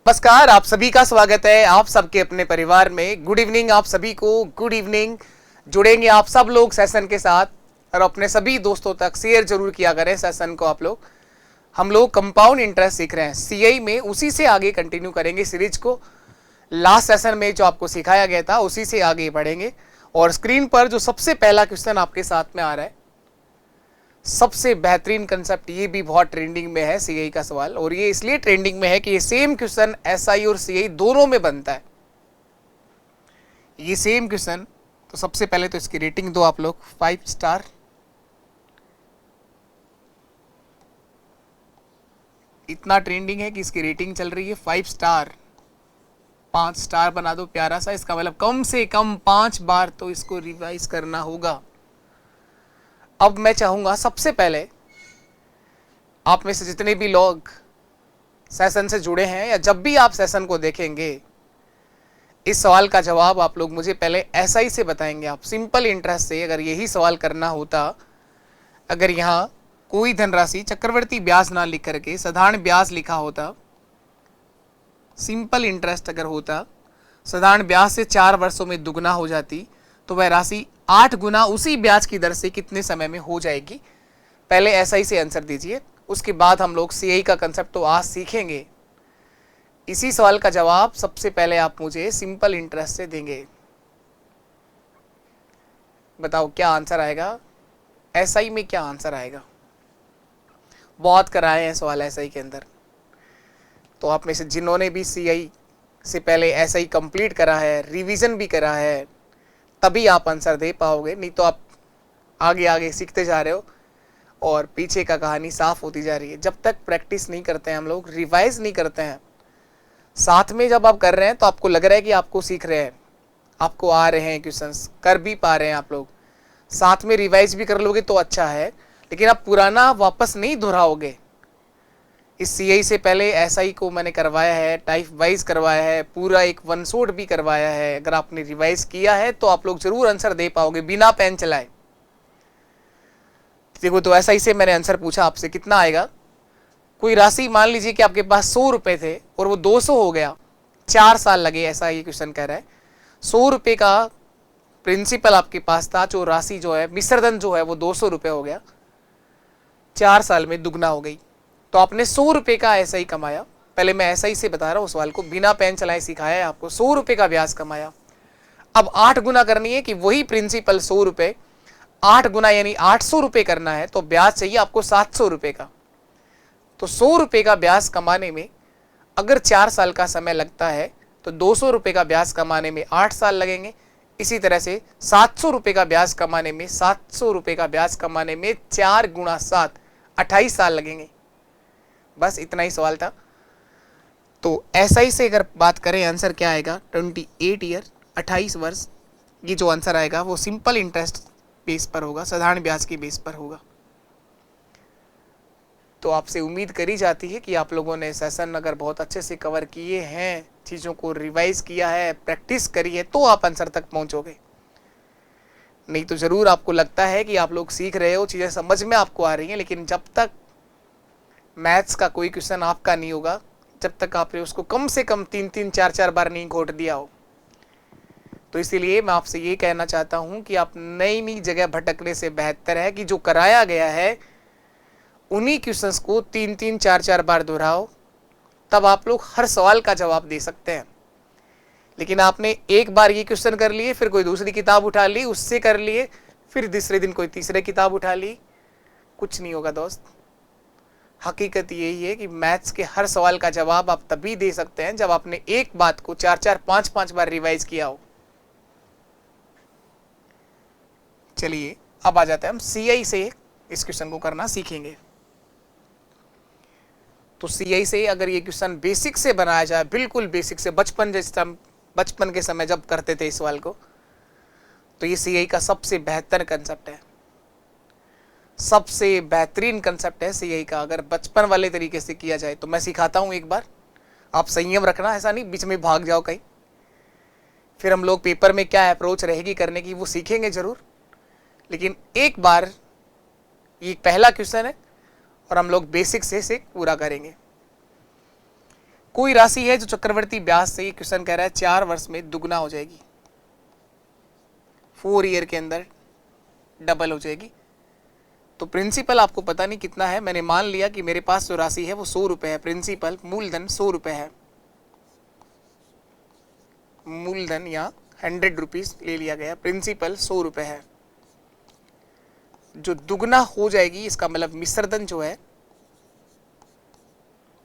नमस्कार, आप सभी का स्वागत है आप सबके अपने परिवार में। गुड इवनिंग आप सभी को, गुड इवनिंग। जुड़ेंगे आप सब लोग सेशन के साथ और अपने सभी दोस्तों तक शेयर जरूर किया करें सेशन को। हम लोग कंपाउंड इंटरेस्ट सीख रहे हैं सीआई में, उसी से आगे कंटिन्यू करेंगे सीरीज को। लास्ट सेशन में जो आपको सिखाया गया था उसी से आगे बढ़ेंगे। और स्क्रीन पर जो सबसे पहला क्वेश्चन आपके साथ में आ रहा है, सबसे बेहतरीन कंसेप्ट, ये भी बहुत ट्रेंडिंग में है सीआई का सवाल। और ये इसलिए ट्रेंडिंग में है कि ये सेम क्वेश्चन एसआई और सीआई दोनों में बनता है। ये सेम क्वेश्चन, तो सबसे पहले तो इसकी रेटिंग दो आप लोग 5 स्टार। इतना ट्रेंडिंग है कि इसकी रेटिंग चल रही है 5 स्टार। 5 स्टार बना दो प्यारा सा। इसका मतलब कम से कम 5 बार तो इसको रिवाइज करना होगा। अब मैं चाहूंगा सबसे पहले आप में से जितने भी लोग सेशन से जुड़े हैं या जब भी आप सेशन को देखेंगे, इस सवाल का जवाब आप लोग मुझे पहले एसआई से बताएंगे। आप सिंपल इंटरेस्ट से अगर यही सवाल करना होता, अगर यहाँ कोई धनराशि चक्रवर्ती ब्याज ना लिख करके साधारण ब्याज लिखा होता, सिंपल इंटरेस्ट अगर होता, साधारण ब्याज से 4 वर्षों में दुगना हो जाती, तो वह राशि 8 गुना उसी ब्याज की दर से कितने समय में हो जाएगी। पहले एसआई से आंसर दीजिए, उसके बाद हम लोग सीआई का कंसेप्ट तो आज सीखेंगे। इसी सवाल का जवाब सबसे पहले आप मुझे सिंपल इंटरेस्ट से देंगे। बताओ क्या आंसर आएगा, एसआई में क्या आंसर आएगा। बहुत कराए हैं सवाल एसआई के अंदर, तो आप में से जिन्होंने भी सीआई से पहले एसआई कंप्लीट करा है, रिवीजन भी करा है, तभी आप आंसर दे पाओगे। नहीं तो आप आगे आगे सीखते जा रहे हो और पीछे का कहानी साफ होती जा रही है। जब तक प्रैक्टिस नहीं करते हैं हम लोग, रिवाइज नहीं करते हैं, साथ में जब आप कर रहे हैं तो आपको लग रहा है कि आपको सीख रहे हैं, आपको आ रहे हैं क्वेश्चंस, कर भी पा रहे हैं आप लोग, साथ में रिवाइज भी कर लोगे तो अच्छा है। लेकिन आप पुराना वापस नहीं दोहराओगे। इस सीआई से पहले एसआई को मैंने करवाया है, टाइप वाइज करवाया है, पूरा एक वन शॉट भी करवाया है। अगर आपने रिवाइज किया है तो आप लोग जरूर आंसर दे पाओगे बिना पेन चलाए। देखो, तो एसआई से मैंने आंसर पूछा आपसे, कितना आएगा। कोई राशि मान लीजिए कि आपके पास 100 रुपए थे और वो 200 हो गया, 4 साल लगे, ऐसा ये क्वेश्चन कह रहा है। 100 रुपए का प्रिंसिपल आपके पास था, जो राशि जो है मिश्रधन जो है वो 200 रुपए हो गया, 4 साल में दुगना हो गई। तो आपने 100 रुपए का एसआई कमाया। पहले मैं एसआई से बता रहा हूँ सवाल को, बिना पेन चलाए सिखाया है आपको। 100 रुपए का ब्याज कमाया, अब 8 गुना करनी है कि वही प्रिंसिपल 100 रुपए 8 गुना यानी 800 रुपए करना है, तो ब्याज चाहिए आपको 700 रुपए का। तो 100 रुपए का ब्याज कमाने में अगर 4 साल का समय लगता है तो 200 रुपए का ब्याज कमाने में 8 साल लगेंगे। इसी तरह से 700 रुपए का ब्याज कमाने में 700 रुपए का ब्याज कमाने में 4 गुना 7 28 साल लगेंगे। बस इतना ही सवाल था। तो एसआई से अगर बात करें आंसर क्या आएगा, 28 ईयर, 28 वर्ष। ये जो आंसर आएगा वो सिंपल इंटरेस्ट बेस पर होगा, साधारण ब्याज की बेस पर होगा। तो आपसे उम्मीद करी जाती है कि आप लोगों ने सेशन अगर बहुत अच्छे से कवर किए हैं, चीज़ों को रिवाइज किया है, प्रैक्टिस करी है, तो आप आंसर तक पहुंचोगे। नहीं तो ज़रूर आपको लगता है कि आप लोग सीख रहे हो, चीज़ें समझ में आपको आ रही हैं, लेकिन जब तक मैथ्स का कोई क्वेश्चन आपका नहीं होगा, जब तक आपने उसको कम से कम 3-3 4-4 बार नहीं घोट दिया हो। तो इसीलिए मैं आपसे ये कहना चाहता हूँ कि आप नई नई जगह भटकने से बेहतर है कि जो कराया गया है उन्हीं क्वेश्चंस को 3-3 4-4 बार दोहराओ, तब आप लोग हर सवाल का जवाब दे सकते हैं। लेकिन आपने एक बार ये क्वेश्चन कर लिए, फिर कोई दूसरी किताब उठा ली, उससे कर लिए, फिर दूसरे दिन कोई तीसरी किताब उठा ली, कुछ नहीं होगा दोस्त। हकीकत यही है कि मैथ्स के हर सवाल का जवाब आप तभी दे सकते हैं जब आपने एक बात को 4-4 5-5 बार रिवाइज किया हो। चलिए अब आ जाते हैं हम सीआई से इस क्वेश्चन को करना सीखेंगे। तो सीआई से अगर ये क्वेश्चन बेसिक से बनाया जाए, बिल्कुल बेसिक से, बचपन के समय जब करते थे इस सवाल को, तो ये सीआई का सबसे बेहतर कंसेप्ट है, सबसे बेहतरीन कंसेप्ट है सीआई का। अगर बचपन वाले तरीके से किया जाए तो मैं सिखाता हूं एक बार, आप संयम रखना, ऐसा नहीं बीच में भाग जाओ कहीं। फिर हम लोग पेपर में क्या अप्रोच रहेगी करने की वो सीखेंगे जरूर, लेकिन एक बार ये पहला क्वेश्चन है और हम लोग बेसिक से पूरा करेंगे। कोई राशि है जो चक्रवर्ती ब्याज से, ये क्वेश्चन कह रहा है 4 वर्ष में दुगना हो जाएगी, 4 ईयर के अंदर डबल हो जाएगी। तो प्रिंसिपल आपको पता नहीं कितना है, मैंने मान लिया कि मेरे पास जो राशि है वो 100 रुपए है। प्रिंसिपल मूलधन 100 रुपए है, मूलधन या 100 रुपीज ले लिया गया। प्रिंसिपल 100 रुपए है, जो दुगना हो जाएगी इसका मतलब मिश्रधन जो है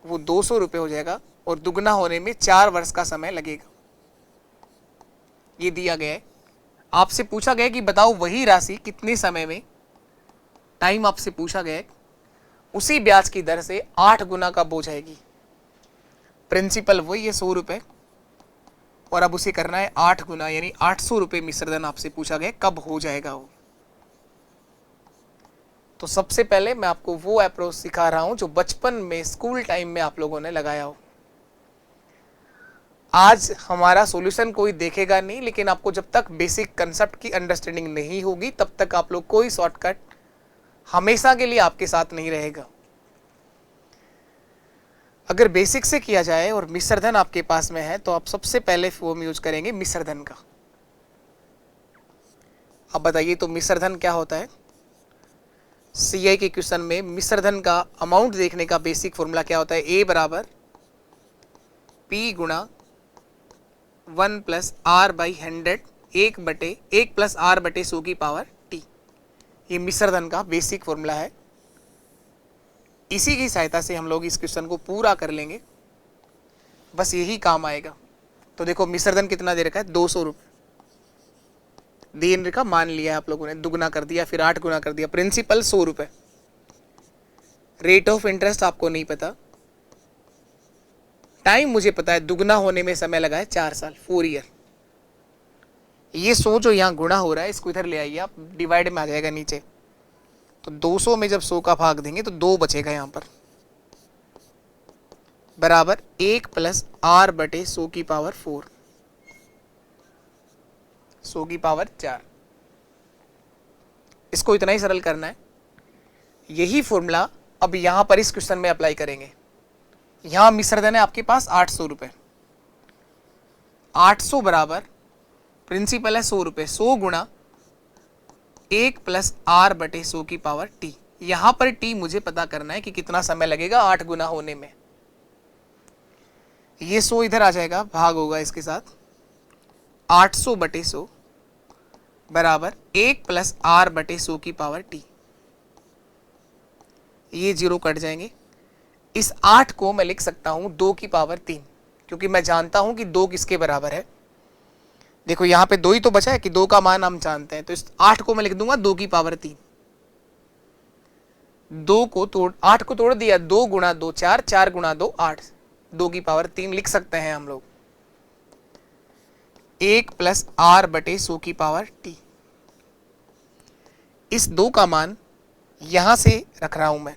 वो 200 रुपए हो जाएगा और दुगना होने में 4 वर्ष का समय लगेगा। ये दिया गया है। आपसे पूछा गया कि बताओ वही राशि कितने समय में, टाइम आपसे पूछा गया है, उसी ब्याज की दर से 8 गुना कब हो जाएगी। प्रिंसिपल वही है 100 रुपए और अब उसे करना है 8 गुना, यानी 800 रुपए मिश्रधन आपसे पूछा गया कब हो जाएगा वो। तो सबसे पहले मैं आपको वो अप्रोच सिखा रहा हूं जो बचपन में स्कूल टाइम में आप लोगों ने लगाया हो। आज हमारा सॉल्यूशन कोई देखेगा नहीं, लेकिन आपको जब तक बेसिक कंसेप्ट की अंडरस्टैंडिंग नहीं होगी तब तक आप लोग कोई शॉर्टकट हमेशा के लिए आपके साथ नहीं रहेगा। अगर बेसिक से किया जाए और मिश्रधन आपके पास में है तो आप सबसे पहले फॉर्म यूज करेंगे मिश्रधन का। अब बताइए तो मिश्रधन क्या होता है। सीआई के क्वेश्चन में मिश्रधन का अमाउंट देखने का बेसिक फॉर्मूला क्या होता है, ए बराबर पी गुणा 1 plus R by 100, 1 plus R बटे 100 की पावर टी। ये मिश्रधन का बेसिक फॉर्मूला है। इसी की सहायता से हम लोग इस क्वेश्चन को पूरा कर लेंगे, बस यही काम आएगा। तो देखो मिश्रधन कितना दे रखा है, 200 रुपये दे रखा, मान लिया है आप लोगों ने, दुगना कर दिया फिर 8 गुना कर दिया। प्रिंसिपल 100 रुपये, रेट ऑफ इंटरेस्ट आपको नहीं पता, टाइम मुझे पता है, दुगना होने में समय लगा है 4 साल, 4 ईयर। ये 100 जो यहाँ गुणा हो रहा है इसको इधर ले आइए आप, डिवाइड में आ जाएगा नीचे। तो 200 में जब 100 का भाग देंगे तो 2 बचेगा यहाँ पर, बराबर 1 प्लस आर बटे 100 की पावर 4, 100 की पावर 4। इसको इतना ही सरल करना है। यही फॉर्मूला अब यहां पर इस क्वेश्चन में अप्लाई करेंगे। यहां मिश्रधन है आपके पास 800 रुपए, 800 बराबर प्रिंसिपल है 100 रुपए, 100 गुणा 1 प्लस आर बटे 100 की पावर टी। यहां पर टी मुझे पता करना है कि कितना समय लगेगा 8 गुना होने में। ये 100 इधर आ जाएगा, भाग होगा इसके साथ, 800 बटे 100 बराबर 1 प्लस आर बटे 100 की पावर टी। ये 0 कट जाएंगे। इस 8 को मैं लिख सकता हूं 2 की पावर 3, क्योंकि मैं जानता हूं कि 2 किसके बराबर है। देखो यहां पे 2 ही तो बचा है कि 2 का मान हम जानते हैं, तो इस 8 को मैं लिख दूंगा 2 की पावर 3। 8 को तोड़ दिया, 2 गुणा 2 4, 4 गुणा 2 8, 2 की पावर 3 लिख सकते हैं हम लोग। 1 प्लस आर बटे 100 की पावर टी। इस 2 का मान यहां से रख रहा हूं मैं,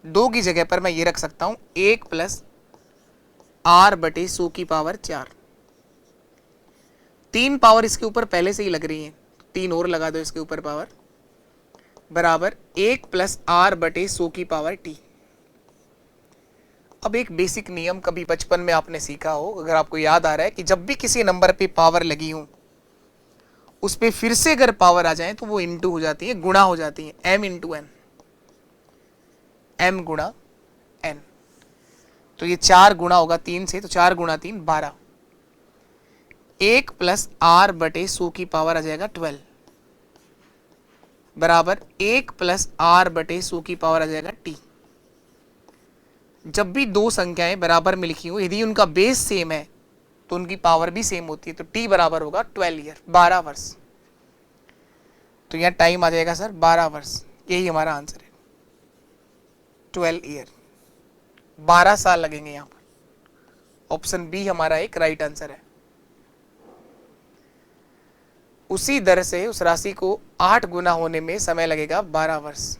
2 की जगह पर मैं ये रख सकता हूं 1 प्लस आर बटे 100 की पावर 4। 3 पावर इसके ऊपर पहले से ही लग रही है, 3 और लगा दो इसके ऊपर पावर, बराबर 1 प्लस आर बटे 100 की पावर टी। अब एक बेसिक नियम कभी बचपन में आपने सीखा हो, अगर आपको याद आ रहा है कि जब भी किसी नंबर पे पावर लगी हो उस पे फिर से अगर पावर आ जाए तो वो इंटू हो जाती है, गुणा हो जाती है, m इंटू एन, m गुणा n। तो ये 4 गुणा होगा 3 से, तो 4 गुणा 3 12, 1 प्लस आर बटे 100 की पावर आ जाएगा 12, बराबर 1 प्लस आर बटे 100 की पावर आ जाएगा टी। जब भी 2 संख्याएं बराबर में लिखी हो, यदि उनका बेस सेम है तो उनकी पावर भी सेम होती है, तो टी बराबर होगा 12 ईयर, 12 वर्ष। तो यहां टाइम आ जाएगा सर 12 वर्ष, यही हमारा आंसर है, 12 ईयर, 12 साल लगेंगे यहां पर। ऑप्शन बी हमारा एक राइट आंसर है। उसी दर से उस राशि को 8 गुना होने में समय लगेगा 12 वर्ष।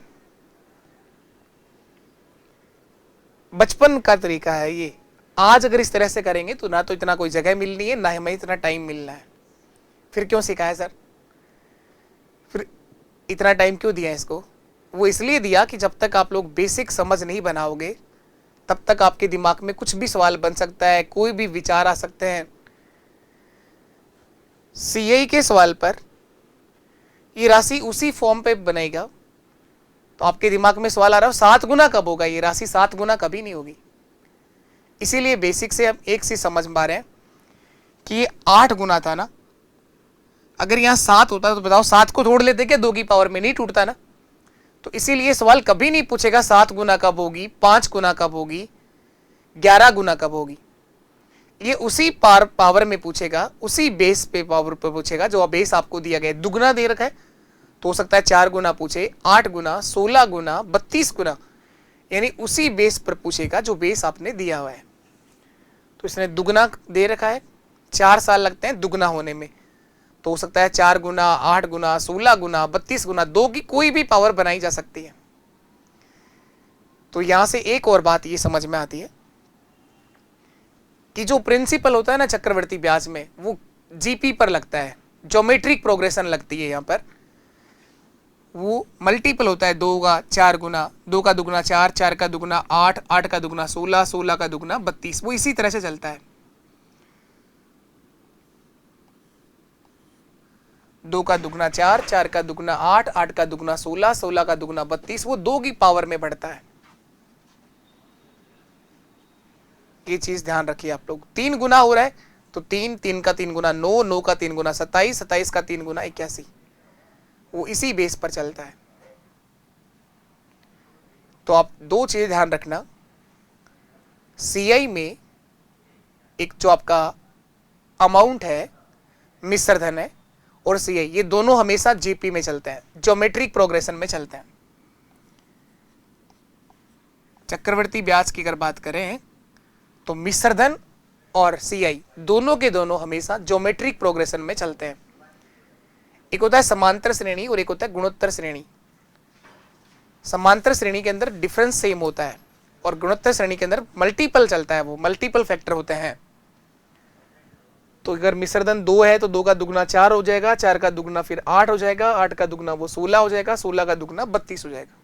बचपन का तरीका है ये। आज अगर इस तरह से करेंगे तो ना तो इतना कोई जगह मिलनी है, ना हमें इतना टाइम मिलना है। फिर क्यों सिखाया सर, फिर इतना टाइम क्यों दिया इसको? वो इसलिए दिया कि जब तक आप लोग बेसिक समझ नहीं बनाओगे तब तक आपके दिमाग में कुछ भी सवाल बन सकता है, कोई भी विचार आ सकते हैं। सीआई के सवाल पर ये राशि उसी फॉर्म पे बनेगा, तो आपके दिमाग में सवाल आ रहा है 7 गुना कब होगा, ये राशि 7 गुना कभी नहीं होगी। इसीलिए बेसिक से हम एक चीज समझ पा रहे हैं कि ये 8 गुना था ना, अगर यहाँ 7 होता तो बताओ 7 को तोड़ लेते क्या 2 की पावर में, नहीं टूटता ना। तो इसीलिए सवाल कभी नहीं पूछेगा 7 गुना कब होगी, 5 गुना कब होगी, 11 गुना कब होगी। ये उसी पावर में पूछेगा, उसी बेस पे पावर पे पूछेगा जो बेस आपको दिया गया है। दुगना दे रखा है तो हो सकता है 4 गुना पूछे, 8 गुना, 16 गुना, 32 गुना, यानी उसी बेस पर पूछेगा जो बेस आपने दिया हुआ है। तो इसने दुगना दे रखा है, 4 साल लगते हैं दुगना होने में, तो हो सकता है 4 गुना, 8 गुना, 16 गुना, 32 गुना, 2 की कोई भी पावर बनाई जा सकती है। तो यहां से एक और बात ये समझ में आती है कि जो प्रिंसिपल होता है ना चक्रवर्ती ब्याज में, वो जीपी पर लगता है, ज्योमेट्रिक प्रोग्रेशन लगती है। यहां पर वो मल्टीपल होता है 2 का 4 गुना, 2 का दुगना 4, 4 का दुगना 8, 8 का दुगना 16, 16 का दुगना 32, वो इसी तरह से चलता है। 2 का दुगना 4, 4 का दुगना 8, 8 का दुगना 16, 16 का दुगना 32, वो 2 की पावर में बढ़ता है। ये चीज ध्यान रखिए आप लोग। 3 गुना हो रहा है तो 3, 3 का 3 गुना 9, 9 का 3 गुना 27, 27 का 3 गुना 81, वो इसी बेस पर चलता है। तो आप 2 चीजें ध्यान रखना, सीआई में एक जो आपका अमाउंट है, मिश्र धन है, और सीआई, ये दोनों हमेशा जीपी में चलते हैं, ज्योमेट्रिक प्रोग्रेशन में चलते हैं। चक्रवर्ती ब्याज की अगर बात करें तो मिश्र धन और सीआई दोनों के दोनों हमेशा ज्योमेट्रिक प्रोग्रेशन में चलते हैं। एक होता है समांतर श्रेणी और एक होता है गुणोत्तर श्रेणी। समांतर श्रेणी के अंदर डिफरेंस सेम होता है और गुणोत्तर श्रेणी के अंदर मल्टीपल चलता है, वो मल्टीपल फैक्टर होते हैं। तो अगर मिश्रधन 2 है तो 2 का दुगना 4 हो जाएगा, 4 का दुगना फिर 8 हो जाएगा, 8 का दुगना वो 16 हो जाएगा, 16 का दुगना 32 हो जाएगा।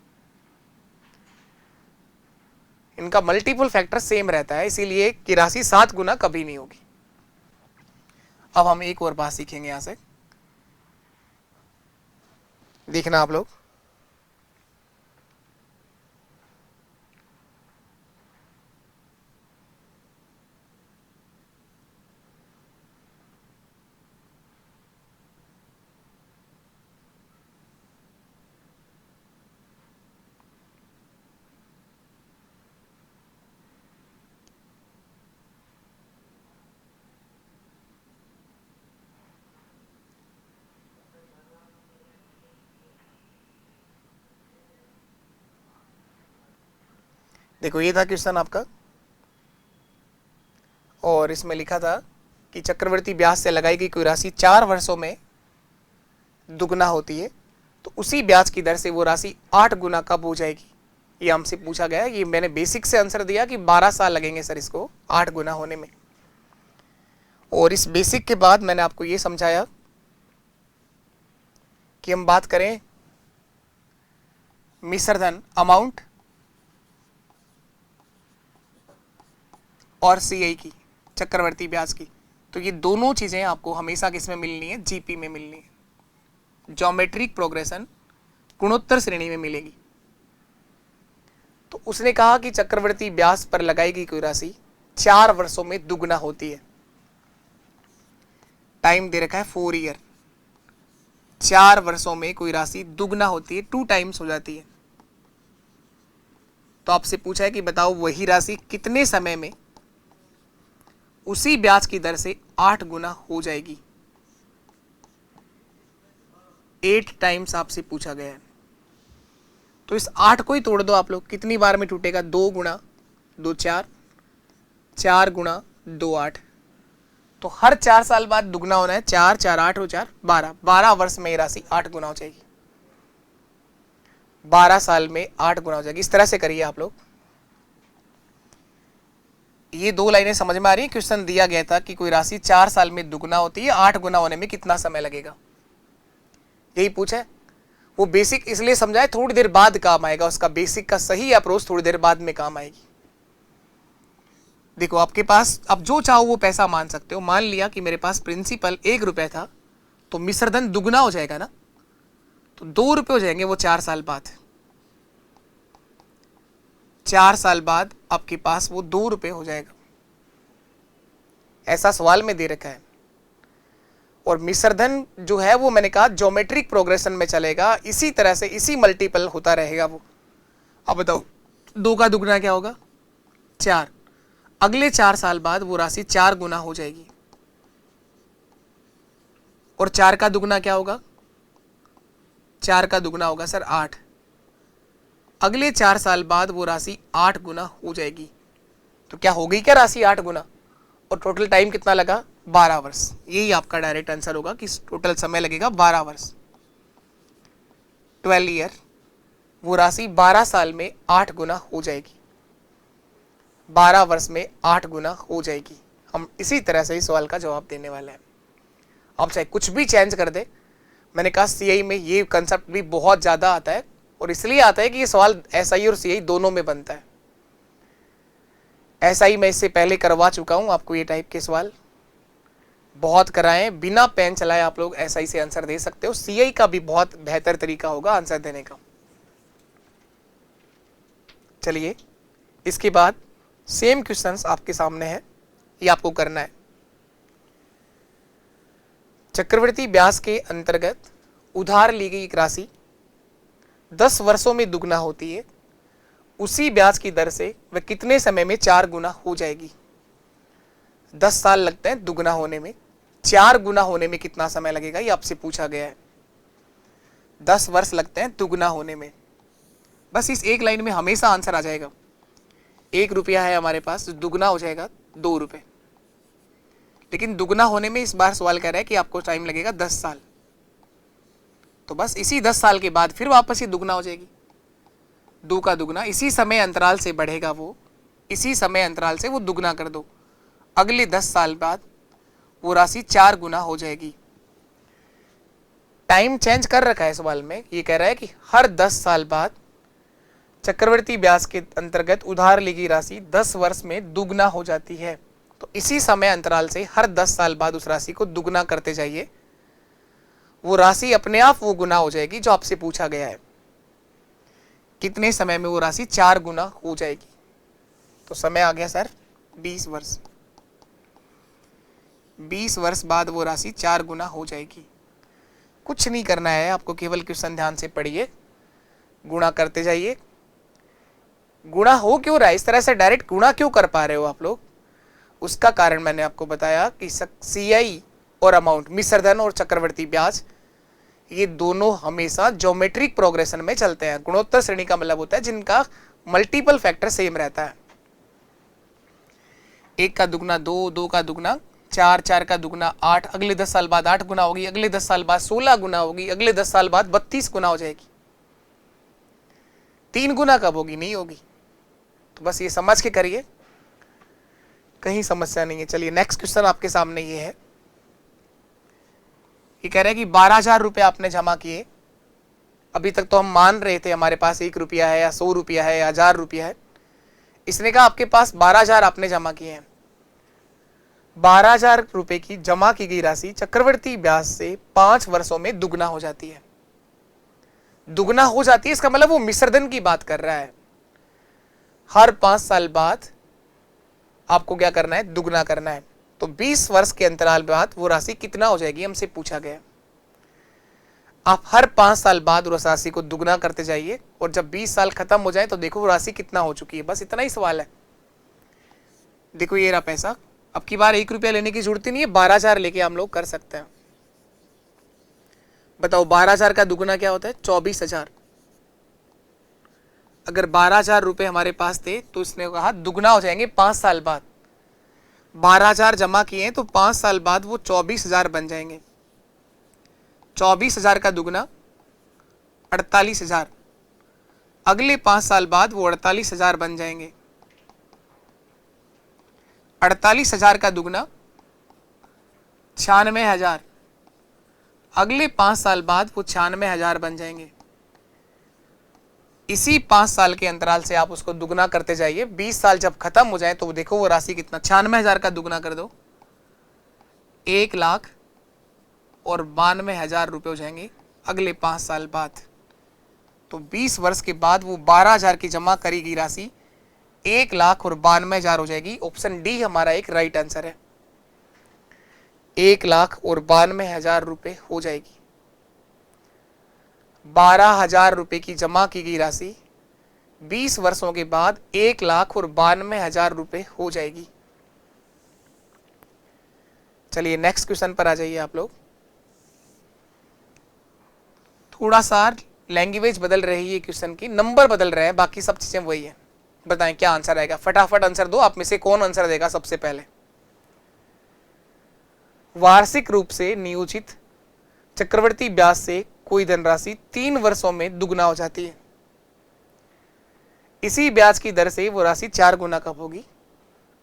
इनका मल्टीपल फैक्टर सेम रहता है, इसीलिए कि राशि 7 गुना कभी नहीं होगी। अब हम एक और बात सीखेंगे, यहां से देखना आप लोग। देखो ये था क्वेश्चन आपका, और इसमें लिखा था कि चक्रवर्ती ब्याज से लगाई गई कोई राशि 4 वर्षों में दुगना होती है, तो उसी ब्याज की दर से वो राशि 8 गुना कब हो जाएगी, ये हमसे पूछा गया। ये मैंने बेसिक से आंसर दिया कि 12 साल लगेंगे सर इसको 8 गुना होने में। और इस बेसिक के बाद मैंने आपको ये समझाया कि हम बात करें मिश्रधन अमाउंट और सीआई की, चक्रवर्ती ब्याज की, तो ये दोनों चीजें आपको हमेशा किसमें मिलनी है, जीपी में मिलनी है, ज्योमेट्रिक प्रोग्रेशन गुणोत्तर श्रेणी में मिलेगी। तो उसने कहा कि चक्रवर्ती ब्याज पर लगाई गई कोई राशि 4 वर्षों में दुगना होती है। टाइम दे रखा है 4 ईयर, 4 वर्षों में कोई राशि दुगना होती है, 2 टाइम्स हो जाती है। तो आपसे पूछा है कि बताओ वही राशि कितने समय में उसी ब्याज की दर से 8 गुना हो जाएगी। 8 टाइम्स आपसे पूछा गया है। तो इस 8 को ही तोड़ दो आप लोग, कितनी बार में टूटेगा, 2 गुना 2 4, 4 गुना 2 8, तो हर 4 साल बाद दुगना होना है, 4 4 8 हो 4 12, 12 वर्ष में ये राशि 8 गुना हो जाएगी, 12 साल में 8 गुना हो जाएगी। इस तरह से करिए आप लोग। ये 2 लाइनें समझ में आ रही है। क्वेश्चन दिया गया था कि कोई राशि 4 साल में दुगना होती है, 8 गुना होने में कितना समय लगेगा, यही पूछा है। वो बेसिक इसलिए समझाए, थोड़ी देर बाद काम आएगा, उसका बेसिक का सही अप्रोच थोड़ी देर बाद में काम आएगी। देखो आपके पास अब जो चाहो वो पैसा मान सकते हो। मान लिया कि मेरे पास प्रिंसिपल 1 रुपए था, तो मिश्रधन दुगना हो जाएगा ना, तो 2 रुपए हो जाएंगे वो 4 साल बाद। 4 साल बाद आपके पास वो 2 रुपए हो जाएगा। ऐसा सवाल में दे रखा है। और मिश्रधन जो है वो मैंने कहा ज्योमेट्रिक प्रोग्रेशन में चलेगा, इसी तरह से इसी मल्टीपल होता रहेगा वो। अब बताओ 2 का दुगना क्या होगा? 4। अगले 4 साल बाद वो राशि 4 गुना हो जाएगी। और 4 का दुगना क्या होगा? 4 का दुगना होगा सर 8। अगले 4 साल बाद वो राशि 8 गुना हो जाएगी। तो क्या हो गई क्या राशि 8 गुना? और टोटल टाइम कितना लगा? 12 वर्ष। यही आपका डायरेक्ट आंसर होगा कि टोटल समय लगेगा 12 वर्ष। 12 ईयर। वो राशि 12 साल में 8 गुना हो जाएगी। 12 वर्ष में 8 गुना हो जाएगी। हम इसी तरह से ही सवाल का जवाब देने वाले हैं। आप चाहे कुछ भी चेंज कर दे, मैंने कहा सीआई में ये कंसेप्ट भी बहुत ज़्यादा आता है, और इसलिए आता है कि ये सवाल एसआई और सीआई दोनों में बनता है। एसआई मैं इससे पहले करवा चुका हूँ आपको, ये टाइप के सवाल बहुत कराएं, बिना पेन चलाए आप लोग एसआई से आंसर दे सकते हो। सीआई का भी बहुत बेहतर तरीका होगा आंसर देने का। चलिए इसके बाद सेम क्वेश्चंस आपके सामने है, ये आपको करना है। चक्रवृद्धि ब्याज के अंतर्गत उधार ली गई एक राशि 10 वर्षों में दुगना होती है, उसी ब्याज की दर से वह कितने समय में 4 गुना हो जाएगी? 10 साल लगते हैं दुगना होने में, 4 गुना होने में कितना समय लगेगा, ये आपसे पूछा गया है। 10 वर्ष लगते हैं दुगना होने में। बस इस एक लाइन में हमेशा आंसर आ जाएगा। 1 रुपया है हमारे पास, दुगना हो जाएगा 2 रुपए। लेकिन दुगना होने में इस बार सवाल कह रहा है कि आपको टाइम लगेगा 10 साल। तो बस इसी 10 साल के बाद फिर वापस ही दुगना हो जाएगी। 2 का दुगना, इसी समय अंतराल से बढ़ेगा वो, इसी समय अंतराल से वो दुगना कर दो। अगले 10 साल बाद वो राशि 4 गुना हो जाएगी। टाइम चेंज कर रखा है सवाल में। ये कह रहा है कि हर 10 साल बाद चक्रवृद्धि ब्याज के अंतर्गत उधार ली गई राशि 10 वर्ष में दुगना हो जाती है। तो इसी समय अंतराल से हर 10 साल बाद उस राशि को दुगना करते जाइए, वो राशि अपने आप वो गुना हो जाएगी जो आपसे पूछा गया है। कितने समय में वो राशि 4 गुना हो जाएगी? तो समय आ गया सर 20 वर्ष। 20 वर्ष बाद वो राशि 4 गुना हो जाएगी। कुछ नहीं करना है आपको, केवल क्वेश्चन ध्यान से पढ़िए, गुणा करते जाइए। गुणा हो क्यों रहा है इस तरह से, डायरेक्ट गुणा क्यों कर पा रहे हो आप लोग? उसका कारण मैंने आपको बताया कि सीआई और अमाउंट, मिश्रधन और चक्रवृद्धि ब्याज, ये दोनों हमेशा ज्योमेट्रिक प्रोग्रेशन में चलते हैं। गुणोत्तर श्रेणी का मतलब होता है जिनका मल्टीपल फैक्टर सेम रहता है। 1 का दुगना 2, 2 का दुगना 4, 4 का दुगना 8, अगले 10 साल बाद 8 गुना होगी, अगले 10 साल बाद 16 गुना होगी, अगले 10 साल बाद 32 गुना हो जाएगी। 3 गुना कब होगी? नहीं होगी। तो बस ये समझ के करिए, कहीं समस्या नहीं है। चलिए नेक्स्ट क्वेश्चन आपके सामने ये है। ये कह रहे हैं कि 12,000 रुपये आपने जमा किए। अभी तक तो हम मान रहे थे हमारे पास 1 रुपया है या 100 रुपया है या 1000 रुपया है। इसने कहा आपके पास 12,000 आपने जमा किए हैं। 12,000 रुपये की जमा की गई राशि चक्रवृद्धि ब्याज से 5 वर्षों में दुगना हो जाती है। दुगना हो जाती है इसका मतलब वो मिश्रधन की बात कर रहा है। हर 5 साल बाद आपको क्या करना है? दुगना करना है। तो 20 वर्ष के अंतराल बाद वो राशि कितना हो जाएगी, हमसे पूछा गया। आप हर 5 साल बाद उस राशि को दुगना करते जाइए, और जब 20 साल खत्म हो जाए तो देखो वो राशि कितना हो चुकी है। बस इतना ही सवाल है। देखो ये रहा पैसा। अब की बार 1 रुपया लेने की जरूरत ही नहीं है, 12,000 लेके हम लोग कर सकते हैं। बताओ 12,000 का दुगना क्या होता है? 24,000। अगर 12,000 रुपये हमारे पास थे तो इसने कहा दुगना हो जाएंगे 5 साल बाद। 12,000 जमा किए तो 5 साल बाद वो 24,000 बन जाएंगे। 24,000 का दुगना 48,000। अगले 5 साल बाद वो 48,000 बन जाएंगे। 48,000 का दुगना 96,000। अगले 5 साल बाद वो 96,000 बन जाएंगे। इसी 5 साल के अंतराल से आप उसको दुगना करते जाइए। 20 साल जब खत्म हो जाए तो देखो वो राशि कितना, 96,000 का दुगना कर दो, 1,92,000 रुपये हो जाएंगे अगले 5 साल बाद। तो 20 वर्ष के बाद वो 12,000 की जमा करी गई राशि 1,92,000 हो जाएगी। ऑप्शन डी हमारा एक राइट आंसर है, 1,92,000 रुपये हो जाएगी। 12,000 रुपये की जमा की गई राशि 20 वर्षों के बाद 1,92,000 रुपये हो जाएगी। चलिए नेक्स्ट क्वेश्चन पर आ जाइए आप लोग। थोड़ा सा लैंग्वेज बदल रही है क्वेश्चन की, नंबर बदल रहे हैं, बाकी सब चीजें वही है। बताएं क्या आंसर आएगा, फटाफट आंसर दो। आप में से कौन आंसर देगा सबसे पहले? वार्षिक रूप से नियोजित चक्रवर्ती ब्याज से कोई धनराशि 3 वर्षों में दुगना हो जाती है। इसी ब्याज की दर से वो राशि 4 गुना कब होगी?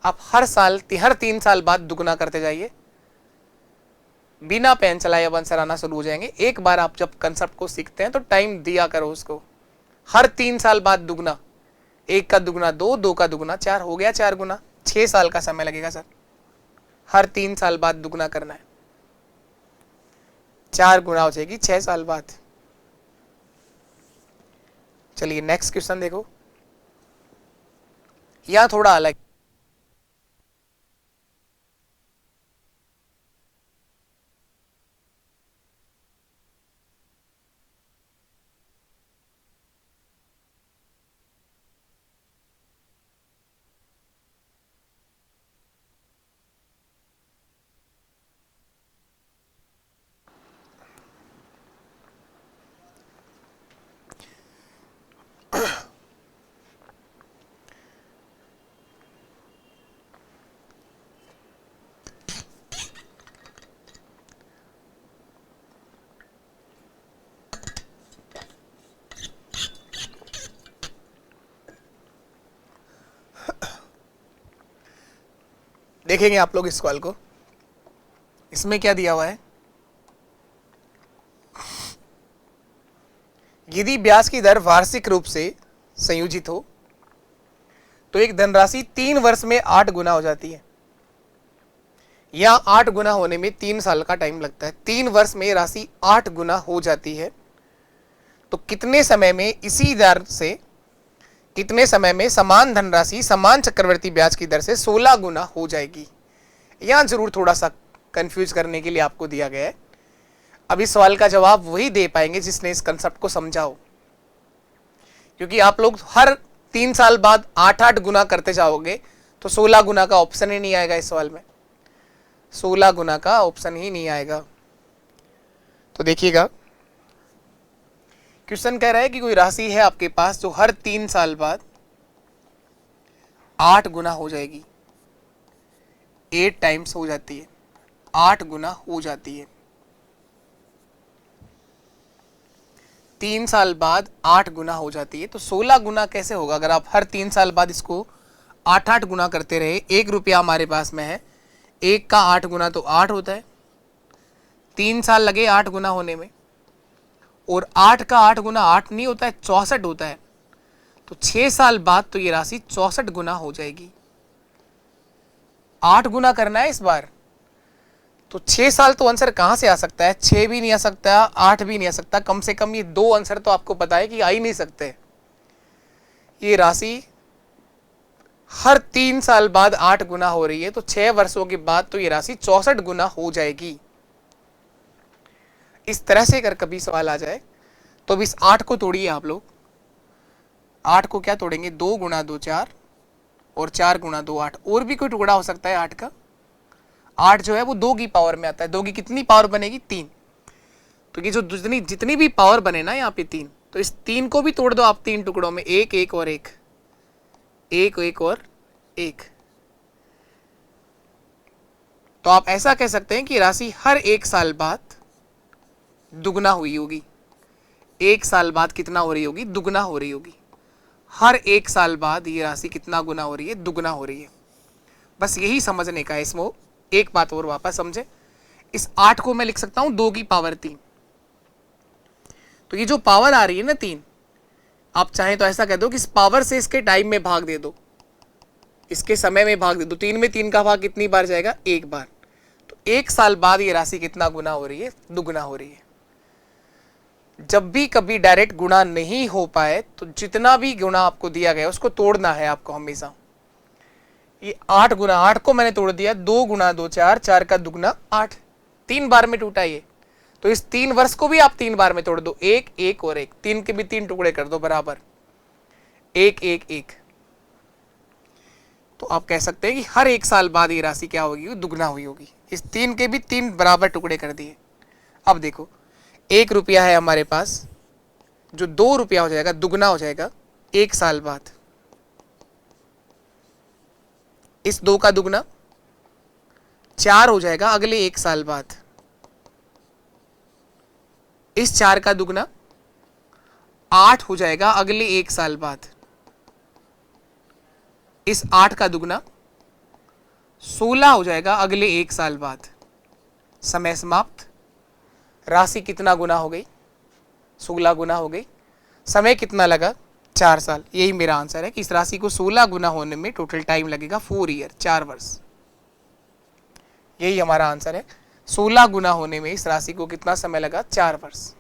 आप हर 3 साल बाद दुगना करते जाइए। बिना पेन चलाए अब आंसर आना शुरू हो जाएंगे। एक बार आप जब कंसेप्ट को सीखते हैं तो टाइम दिया करो उसको। हर 3 साल बाद दुगना, 1 का दुगना 2, 2 का दुगना 4, हो गया 4 गुना। 6 साल का समय लगेगा सर, हर 3 साल बाद दुगना करना है, 4 गुना हो जाएगी 6 साल बाद। चलिए नेक्स्ट क्वेश्चन देखो, यह थोड़ा अलग। देखेंगे आप लोग इस सवाल को, इसमें क्या दिया हुआ है। यदि ब्याज की दर वार्षिक रूप से संयोजित हो तो एक धनराशि 3 वर्ष में 8 गुना हो जाती है, या 8 गुना होने में 3 साल का टाइम लगता है। 3 वर्ष में राशि 8 गुना हो जाती है तो कितने समय में इसी दर से, कितने समय में समान धनराशि समान चक्रवर्ती ब्याज की दर से 16 गुना हो जाएगी? यहां जरूर थोड़ा सा कंफ्यूज करने के लिए आपको दिया गया है। अब इस सवाल का जवाब वही दे पाएंगे जिसने इस कंसेप्ट को समझा हो, क्योंकि आप लोग हर 3 साल बाद 8-8 गुना करते जाओगे तो 16 गुना का ऑप्शन ही नहीं आएगा इस सवाल में, 16 गुना का ऑप्शन ही नहीं आएगा। तो देखिएगा, क्वेश्चन कह रहा है कि कोई राशि है आपके पास जो हर 3 साल बाद 8 गुना हो जाएगी, 8 टाइम्स हो जाती है, 8 गुना हो जाती है। 3 साल बाद 8 गुना हो जाती है, तो 16 गुना कैसे होगा? अगर आप हर 3 साल बाद इसको 8-8 गुना करते रहे, 1 रुपया हमारे पास में है, 1 का 8 गुना तो 8 होता है, 3 साल लगे 8 गुना होने में, और 8 का 8 गुना 8 नहीं होता है, 64 होता है। तो 6 साल बाद तो ये राशि 64 गुना हो जाएगी। 8 गुना करना है इस बार, तो 6 साल तो आंसर कहां से आ सकता है? 6 भी नहीं आ सकता, 8 भी नहीं आ सकता, कम से कम ये 2 आंसर तो आपको पता है कि आ ही नहीं सकते। ये राशि हर 3 साल बाद 8 गुना हो रही है, तो 6 वर्षों के बाद तो ये राशि 64 गुना हो जाएगी। इस तरह से अगर कभी सवाल आ जाए तो अब इस 8 को तोड़िए आप लोग। 8 को क्या तोड़ेंगे? 2 गुना 2 4, और 4 गुना 2 8। और भी कोई टुकड़ा हो सकता है 8 का? 8 जो है वो 2 की पावर में आता है, 2 की कितनी पावर बनेगी? 3। तो ये जो जितनी भी पावर बने ना यहाँ पे 3, तो इस 3 को भी तोड़ दो आप 3 टुकड़ों में, 1 1 और 1, 1 1 और 1। तो आप ऐसा कह सकते हैं कि राशि हर 1 साल बाद दुगना हुई होगी। 1 साल बाद कितना हो रही होगी? दुगना हो रही होगी। हर 1 साल बाद ये राशि कितना गुना हो रही है? दुगना हो रही है। बस यही समझने का है इसमें। एक बात और वापस समझे, इस 8 को मैं लिख सकता हूं 2 की पावर 3। तो ये जो पावर आ रही है ना 3, आप चाहें तो ऐसा कह दो कि इस पावर से इसके टाइम में भाग दे दो, इसके समय में भाग दे दो। 3 में 3 का भाग कितनी बार जाएगा? 1 बार। तो 1 साल बाद ये राशि कितना गुना हो रही है? दुगुना हो रही है। जब भी कभी डायरेक्ट गुणा नहीं हो पाए तो जितना भी गुणा आपको दिया गया उसको तोड़ना है आपको हमेशा। ये 8 गुना, 8 को मैंने तोड़ दिया, 2 गुना 2 4, 4 का दुगना 8, 3 बार में टूटा ये। तो इस 3 वर्ष को भी आप 3 बार में तोड़ दो, 1 1 और 1, 3 के भी 3 टुकड़े कर दो बराबर, 1 1 1। तो आप कह सकते हैं कि हर 1 साल बाद ये राशि क्या होगी? दुगना हुई होगी। इस 3 के भी 3 बराबर टुकड़े कर दिए। अब देखो 1 रुपया है हमारे पास, जो 2 रुपया हो जाएगा, दुगना हो जाएगा 1 साल बाद। इस 2 का दुगना 4 हो जाएगा अगले 1 साल बाद। इस 4 का दुगना 8 हो जाएगा अगले 1 साल बाद। इस 8 का दुगना 16 हो जाएगा अगले 1 साल बाद। समय समाप्त। राशि कितना गुना हो गई? 16 गुना हो गई। समय कितना लगा? 4 साल। यही मेरा आंसर है कि इस राशि को 16 गुना होने में टोटल टाइम लगेगा 4 ईयर, 4 वर्ष। यही हमारा आंसर है। 16 गुना होने में इस राशि को कितना समय लगा? 4 वर्ष।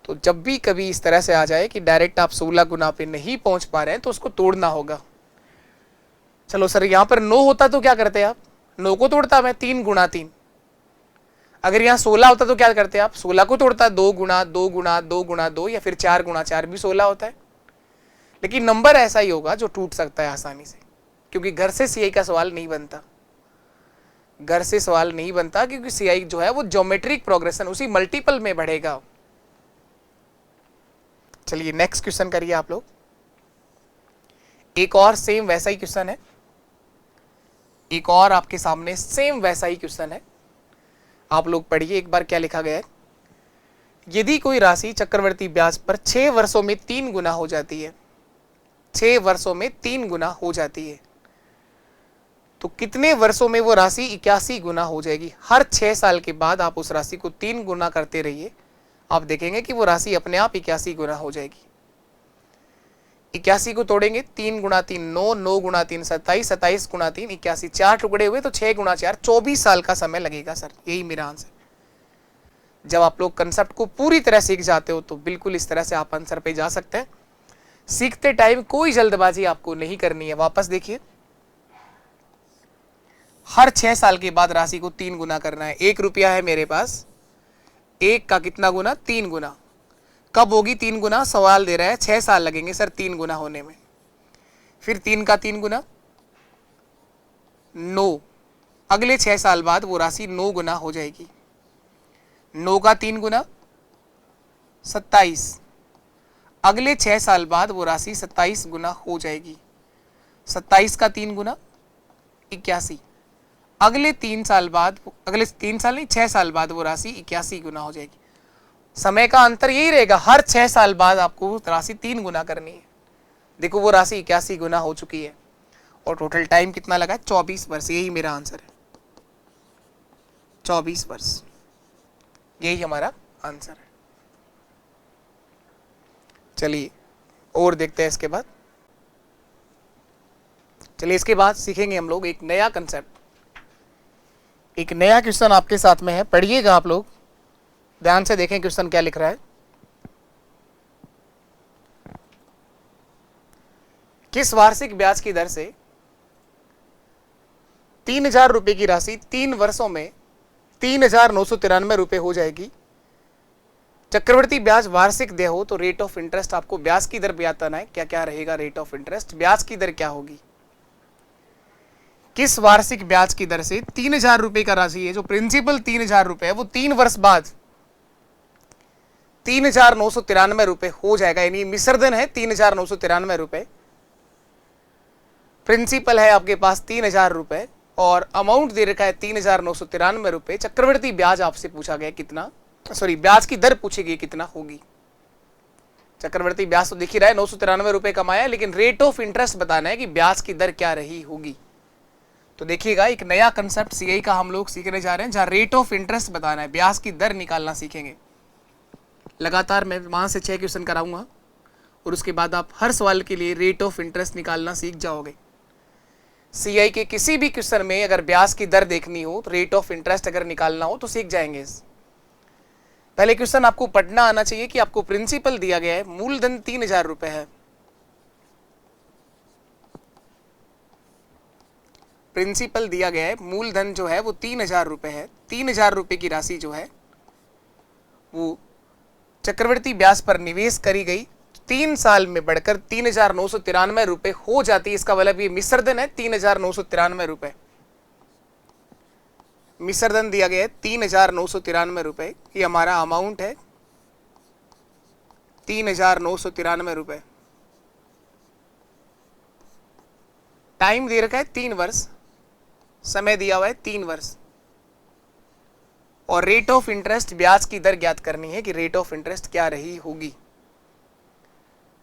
तो जब भी कभी इस तरह से आ जाए कि डायरेक्ट आप 16 गुना पे नहीं पहुंच पा रहे हैं तो उसको तोड़ना होगा। चलो सर यहां पर 9 होता तो क्या करते आप? 9 को तोड़ता मैं, 3 गुना 3। अगर यहाँ 16 होता तो क्या करते आप? 16 को तोड़ता, 2 गुना 2 गुना 2 गुना 2, या फिर 4 गुना 4 भी 16 होता है। लेकिन नंबर ऐसा ही होगा जो टूट सकता है आसानी से, क्योंकि घर से सीआई का सवाल नहीं बनता। घर से सवाल नहीं बनता क्योंकि सीआई जो है वो ज्योमेट्रिक प्रोग्रेशन, उसी मल्टीपल में बढ़ेगा। चलिए नेक्स्ट क्वेश्चन करिए आप लोग। एक और सेम वैसा ही क्वेश्चन है, एक और आपके सामने सेम वैसा ही क्वेश्चन है। आप लोग पढ़िए एक बार क्या लिखा गया है। यदि कोई राशि चक्रवर्ती ब्याज पर 6 वर्षों में 3 गुना हो जाती है, 6 वर्षों में 3 गुना हो जाती है, तो कितने वर्षों में वो राशि 81 गुना हो जाएगी? हर 6 साल के बाद आप उस राशि को 3 गुना करते रहिए, आप देखेंगे कि वो राशि अपने आप 81 गुना हो जाएगी। 81 को तोड़ेंगे, 3 गुना 3 9, 9 गुना 3 27, 27 गुना 3 81, 4 टुकड़े हुए तो 6 गुना 4 24 साल का समय लगेगा सर। यही मेरा आंसर। जब आप लोग कंसेप्ट को पूरी तरह सीख जाते हो तो बिल्कुल इस तरह से आप आंसर पे जा सकते हैं। सीखते टाइम कोई जल्दबाजी आपको नहीं करनी है। वापस देखिए, हर 6 साल के बाद राशि को 3 गुना करना है। 1 रुपया है मेरे पास, 1 का कितना गुना? 3 गुना। कब होगी 3 गुना? सवाल दे रहा है 6 साल लगेंगे सर 3 गुना होने में। फिर 3 का 3 गुना 9, अगले 6 साल बाद वो राशि 9 गुना हो जाएगी। 9 का 3 गुना 27, अगले 6 साल बाद वो राशि 27 गुना हो जाएगी। 27 का 3 गुना 81, अगले 3 साल बाद, अगले 3 साल नहीं 6 साल बाद वो राशि 81 गुना हो जाएगी। समय का अंतर यही रहेगा, हर 6 साल बाद आपको राशि 3 गुना करनी है। देखो वो राशि 81 गुना हो चुकी है और टोटल टाइम कितना लगा? 24 वर्ष। यही मेरा आंसर है, 24 वर्ष। यही हमारा आंसर है। चलिए और देखते हैं इसके बाद। चलिए इसके बाद सीखेंगे हम लोग एक नया कंसेप्ट। एक नया क्वेश्चन आपके साथ में है, पढ़िएगा आप लोग, ध्यान से देखें क्वेश्चन क्या लिख रहा है। किस वार्षिक ब्याज की दर से 3000 रुपए की राशि 3 वर्षों में 3993 रुपए हो जाएगी? चक्रवर्ती ब्याज वार्षिक देय हो तो रेट ऑफ इंटरेस्ट, आपको ब्याज की दर बताना है क्या क्या रहेगा रेट ऑफ इंटरेस्ट, ब्याज की दर क्या होगी। किस वार्षिक ब्याज की दर से 3000 रुपए का राशि है, जो प्रिंसिपल 3000 रुपए है, वो 3 वर्ष बाद 3993 रुपए हो जाएगा। यानी मिश्रधन है 3993 रुपए, प्रिंसिपल है आपके पास 3000 रुपए और अमाउंट दे रखा है 3993 रुपए। चक्रवर्ती ब्याज आपसे पूछा गया कितना, सॉरी ब्याज की दर पूछी गई कितना होगी। चक्रवर्ती ब्याज तो दिख ही रहा है 993 रुपए कमाया, लेकिन रेट ऑफ इंटरेस्ट बताना है कि ब्याज की दर क्या रही होगी। तो देखिएगा एक नया कंसेप्ट सीआई का हम लोग सीखने जा रहे हैं, जहां रेट ऑफ इंटरेस्ट बताना है, ब्याज की दर निकालना सीखेंगे। लगातार मैं वहाँ से 6 क्वेश्चन कराऊंगा और उसके बाद आप हर सवाल के लिए रेट ऑफ इंटरेस्ट निकालना सीख जाओगे। सीआई के किसी भी क्वेश्चन में अगर ब्याज की दर देखनी हो तो रेट ऑफ इंटरेस्ट अगर निकालना हो तो सीख जाएंगे। पहले क्वेश्चन आपको पढ़ना आना चाहिए कि आपको प्रिंसिपल दिया गया है, मूलधन 3000 रुपए है। प्रिंसिपल दिया गया है, मूलधन जो है वो 3000 रुपए है। 3000 रुपए की राशि जो है वो चक्रवृद्धि ब्याज पर निवेश करी गई, 3 साल में बढ़कर 3993 रुपए हो जाती है। इसका मतलब ये मिश्रधन है 3993 रुपए। मिश्रधन दिया गया है 3993 रुपए, ये हमारा अमाउंट है 3993 रुपए। टाइम दे रखा है 3 वर्ष, समय दिया हुआ है 3 वर्ष। और रेट ऑफ इंटरेस्ट ब्याज की दर ज्ञात करनी है कि रेट ऑफ इंटरेस्ट क्या रही होगी।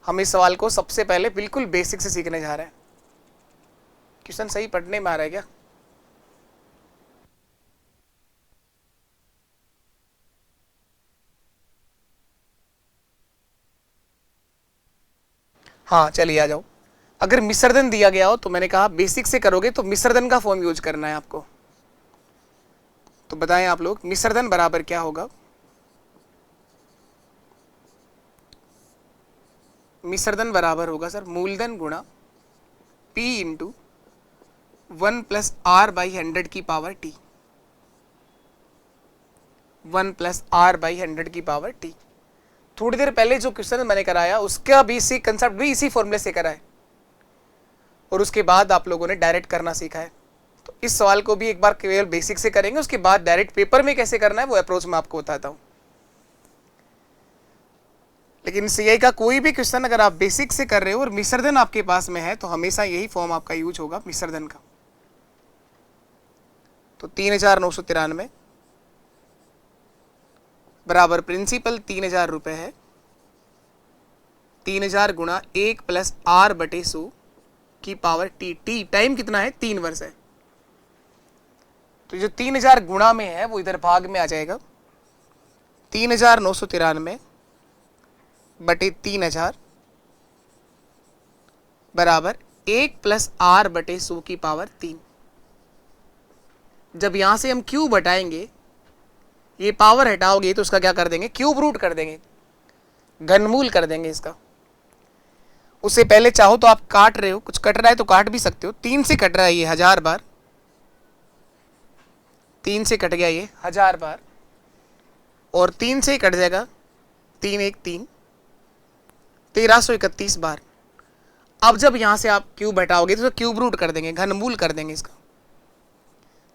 हम इस सवाल को सबसे पहले बिल्कुल बेसिक से सीखने जा रहे हैं। क्वेश्चन सही पढ़ने में आ रहा है क्या? हाँ चलिए आ जाओ। अगर मिश्रधन दिया गया हो तो मैंने कहा बेसिक से करोगे तो मिश्रधन का फॉर्म यूज करना है आपको। तो बताएं आप लोग, मिश्रधन बराबर क्या होगा? मिश्रधन बराबर होगा सर मूलधन गुणा P into 1 plus R by 100 की power T। 1 plus R by 100 की पावर T। थोड़ी देर पहले जो क्वेश्चन मैंने कराया उसका भी इसी कंसेप्ट भी इसी फॉर्मूले से करा है और उसके बाद आप लोगों ने डायरेक्ट करना सीखा है। तो इस सवाल को भी एक बार केवल बेसिक से करेंगे, उसके बाद डायरेक्ट पेपर में कैसे करना है वो अप्रोच मैं आपको बताता हूं। लेकिन सीआई का कोई भी क्वेश्चन अगर आप बेसिक से कर रहे हो और मिश्रधन आपके पास में है तो हमेशा यही फॉर्म आपका यूज होगा मिश्रधन का। तो 3993 बराबर प्रिंसिपल 3000 रुपए है, 3000 गुणा 1 प्लस R बटे 100 की पावर T। T टाइम कितना है? 3 वर्ष है। तो जो 3000 गुणा में है वो इधर भाग में आ जाएगा। 3993 बटे 3000 बराबर 1 प्लस R बटे 100 की पावर 3। जब यहां से हम क्यूब हटाएंगे, ये पावर हटाओगे तो उसका क्या कर देंगे? क्यूब रूट कर देंगे, घनमूल कर देंगे इसका। उससे पहले चाहो तो आप काट रहे हो, कुछ कट रहा है तो काट भी सकते हो। 3 से कट रहा है ये 1000 बार, 3 से कट गया ये 1000 बार और 3 से कट जाएगा 3 1 3, 1331 बार। अब जब यहां से आप क्यूब हटाओगे तो क्यूब रूट कर देंगे, घनमूल कर देंगे इसका।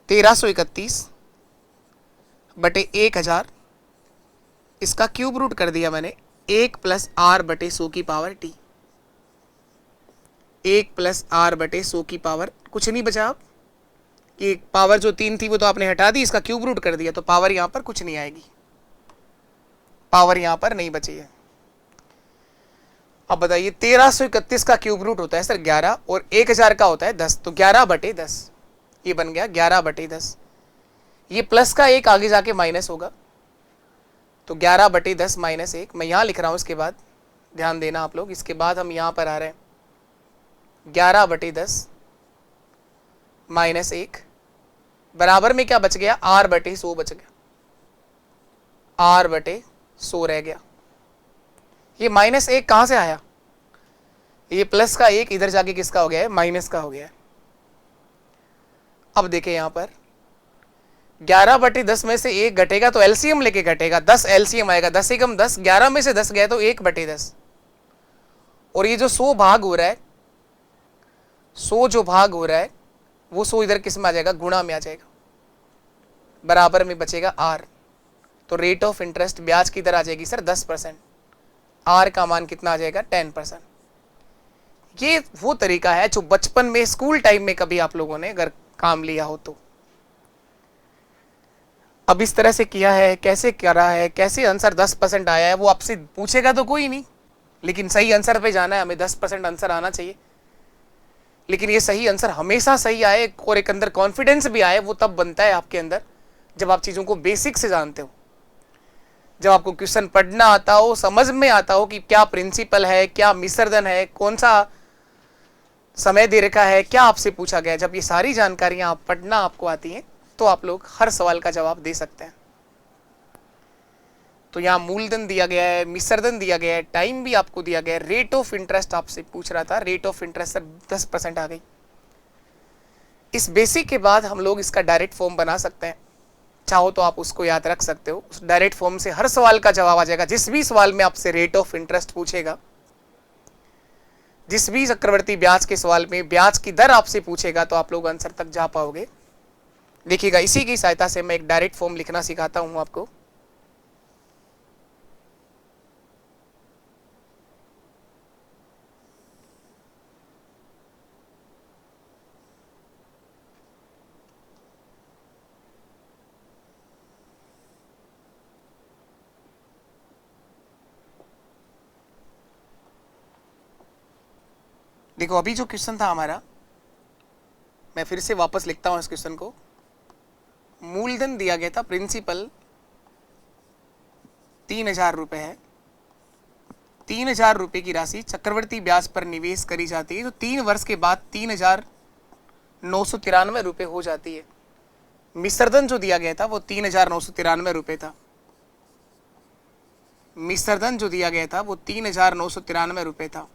1331 बटे 1000, इसका क्यूब रूट कर दिया मैंने, 1 प्लस R बटे 100 की पावर T। 1 प्लस R बटे 100 की पावर, कुछ नहीं बचा। अब ये पावर जो 3 थी वो तो आपने हटा दी, इसका क्यूब रूट कर दिया तो पावर यहां पर कुछ नहीं आएगी, पावर यहां पर नहीं बची है। अब बताइए 1331 का क्यूब रूट होता है सर 11 और 1000 का होता है 10, तो 11 बटे 10 ये बन गया 11 बटे 10। ये प्लस का एक आगे जाके माइनस होगा तो 11 बटे 10 माइनस 1 मैं यहां लिख रहा हूं। इसके बाद ध्यान देना आप लोग, इसके बाद हम यहां पर आ रहे हैं 11 बटे 10 माइनस 1 बराबर में क्या बच गया? R बटे 100 बच गया, R बटे 100 रह गया। ये माइनस 1 कहां से आया? ये प्लस का एक इधर जाके किसका हो गया है? माइनस का हो गया है। अब देखें यहां पर 11 बटे 10 में से 1 घटेगा तो एलसीएम लेके घटेगा, 10 एलसीएम आएगा, 10 एकम 10, 11 में से 10 गया तो 1 बटे 10। और ये जो 100 भाग हो रहा है, 100 जो भाग हो रहा है वो 100 इधर किस में आ जाएगा? गुणा में आ जाएगा, बराबर में बचेगा R। तो रेट ऑफ इंटरेस्ट ब्याज की दर आ जाएगी सर 10%। R का मान कितना आ जाएगा? 10%। ये वो तरीका है जो बचपन में स्कूल टाइम में कभी आप लोगों ने अगर काम लिया हो तो। अब इस तरह से किया है, कैसे करा है, कैसे आंसर 10% आया है वो आपसे पूछेगा तो कोई नहीं, लेकिन सही आंसर पे जाना है, हमें 10% आंसर आना चाहिए। लेकिन ये सही आंसर हमेशा सही आए और एक अंदर कॉन्फिडेंस भी आए, वो तब बनता है आपके अंदर जब आप चीज़ों को बेसिक से जानते हो। जब आपको क्वेश्चन पढ़ना आता हो, समझ में आता हो कि क्या प्रिंसिपल है, क्या मिश्रधन है, कौन सा समय दे रखा है, क्या आपसे पूछा गया, जब ये सारी जानकारियां आप पढ़ना आपको आती हैं तो आप लोग हर सवाल का जवाब दे सकते हैं। तो यहाँ मूलधन दिया गया है, मिश्रधन दिया गया है, टाइम भी आपको दिया गया है, रेट ऑफ इंटरेस्ट आपसे पूछ रहा था, रेट ऑफ इंटरेस्ट सर 10% आ गई। इस बेसिक के बाद हम लोग इसका डायरेक्ट फॉर्म बना सकते हैं, चाहो तो आप उसको याद रख सकते हो। उस डायरेक्ट फॉर्म से हर सवाल का जवाब आ जाएगा। जिस भी सवाल में आपसे रेट ऑफ इंटरेस्ट पूछेगा, जिस भी चक्रवर्ती ब्याज के सवाल में ब्याज की दर आपसे पूछेगा, तो आप लोग आंसर तक जा पाओगे। देखिएगा, इसी की सहायता से मैं एक डायरेक्ट फॉर्म लिखना सिखाता हूं आपको। देखो, अभी जो क्वेश्चन था हमारा, मैं फिर से वापस लिखता हूं इस क्वेश्चन को। मूलधन दिया गया था, प्रिंसिपल 3000 रुपए है। 3000 रुपए की राशि चक्रवर्ती ब्याज पर निवेश करी जाती है, तो 3 वर्ष के बाद 3993 रुपए हो जाती है। मिश्रधन जो दिया गया था वो 3993 रुपए था। मिश्रधन जो दिया गया था वो 3993 रुपए था।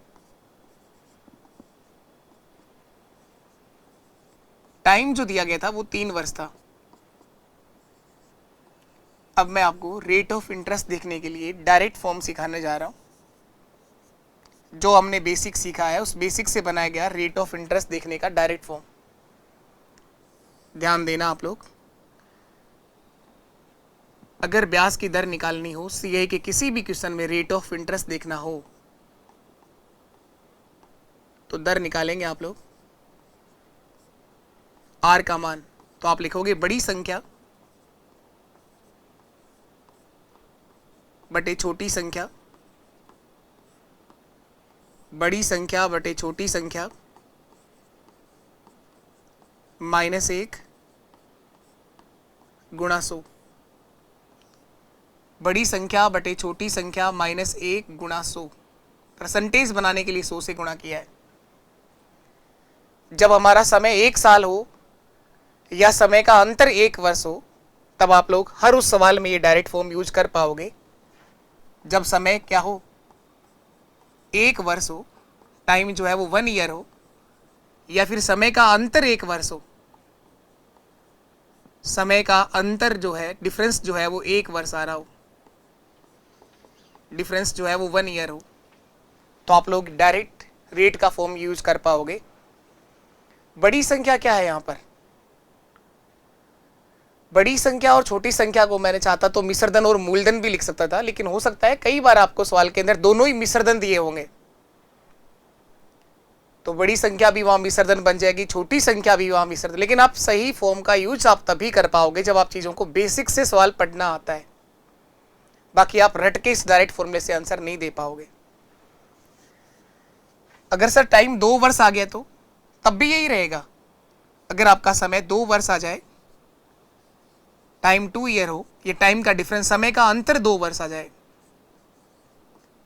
टाइम जो दिया गया था वो 3 वर्ष था। अब मैं आपको रेट ऑफ इंटरेस्ट देखने के लिए डायरेक्ट फॉर्म सिखाने जा रहा हूं। जो हमने बेसिक सीखा है उस बेसिक से बनाया गया रेट ऑफ इंटरेस्ट देखने का डायरेक्ट फॉर्म। ध्यान देना आप लोग, अगर ब्याज की दर निकालनी हो, सीए के किसी भी क्वेश्चन में रेट ऑफ इंटरेस्ट देखना हो, तो दर निकालेंगे आप लोग। आर का मान तो आप लिखोगे बड़ी संख्या बटे छोटी संख्या, बड़ी संख्या बटे छोटी संख्या -1 गुणा 100। बड़ी संख्या बटे छोटी संख्या -1 गुणा 100। परसेंटेज बनाने के लिए 100 से गुणा किया है। जब हमारा समय 1 साल हो या समय का अंतर 1 वर्ष हो, तब आप लोग हर उस सवाल में ये डायरेक्ट फॉर्म यूज कर पाओगे। जब समय क्या हो, 1 वर्ष हो, टाइम जो है वो 1 ईयर हो, या फिर समय का अंतर 1 वर्ष हो, समय का अंतर जो है, डिफरेंस जो है वो 1 वर्ष आ रहा हो, डिफरेंस जो है वो 1 ईयर हो, तो आप लोग डायरेक्ट रेट का फॉर्म यूज कर पाओगे। बड़ी संख्या क्या है यहां पर, बड़ी संख्या और छोटी संख्या को मैंने चाहता तो मिश्रधन और मूलधन भी लिख सकता था, लेकिन हो सकता है कई बार आपको सवाल के अंदर दोनों ही मिश्रधन दिए होंगे, तो बड़ी संख्या भी वहां मिश्रधन बन जाएगी, छोटी संख्या भी वहां मिश्रधन। लेकिन आप सही फॉर्म का यूज आप तभी कर पाओगे जब आप चीजों को बेसिक से सवाल पढ़ना आता है। बाकी आप रट के इस डायरेक्ट फॉर्मूले से आंसर नहीं दे पाओगे। अगर सर टाइम 2 वर्ष आ गया तो तब भी यही रहेगा। अगर आपका समय 2 वर्ष आ जाए, टाइम 2 ईयर हो, ये टाइम का डिफरेंस, समय का अंतर 2 वर्ष आ जाए,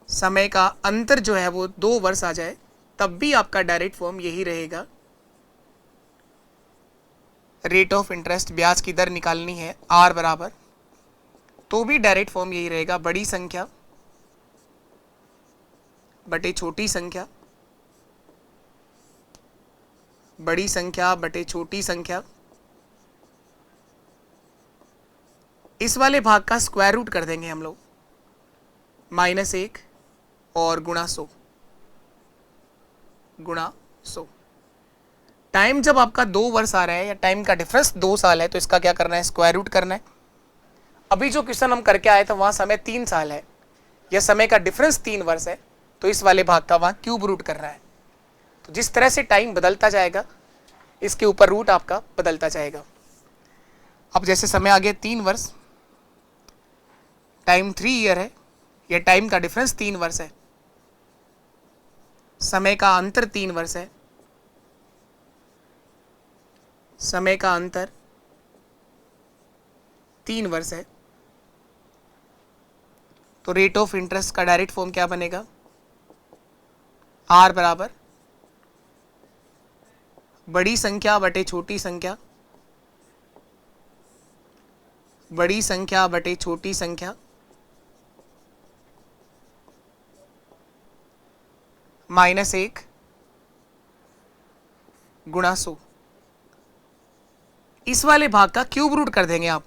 समय का अंतर जो है वो 2 वर्ष आ जाए, तब भी आपका डायरेक्ट फॉर्म यही रहेगा। रेट ऑफ इंटरेस्ट, ब्याज की दर निकालनी है आर बराबर, तो भी डायरेक्ट फॉर्म यही रहेगा, बड़ी संख्या बटे छोटी संख्या, बड़ी संख्या बटे छोटी संख्या। इस वाले भाग का स्क्वायर रूट कर देंगे हम लोग, -1 और गुणा 100 गुणा 100। टाइम जब आपका 2 वर्ष आ रहा है या टाइम का डिफरेंस 2 साल है, तो इसका क्या करना है, स्क्वायर रूट करना है। अभी जो क्वेश्चन हम करके आए थे वहां समय 3 साल है या समय का डिफरेंस 3 वर्ष है, तो इस वाले भाग का वहां क्यूब रूट करना है। तो जिस तरह से टाइम बदलता जाएगा, इसके ऊपर रूट आपका बदलता जाएगा। अब जैसे समय आ गया 3 वर्ष, टाइम 3 ईयर है, या टाइम का डिफरेंस 3 वर्ष है, समय का अंतर 3 वर्ष है, समय का अंतर 3 वर्ष है, तो रेट ऑफ इंटरेस्ट का डायरेक्ट फॉर्म क्या बनेगा, आर बराबर बड़ी संख्या बटे छोटी संख्या, बड़ी संख्या बटे छोटी संख्या -1 गुणा 100। इस वाले भाग का क्यूब रूट कर देंगे आप,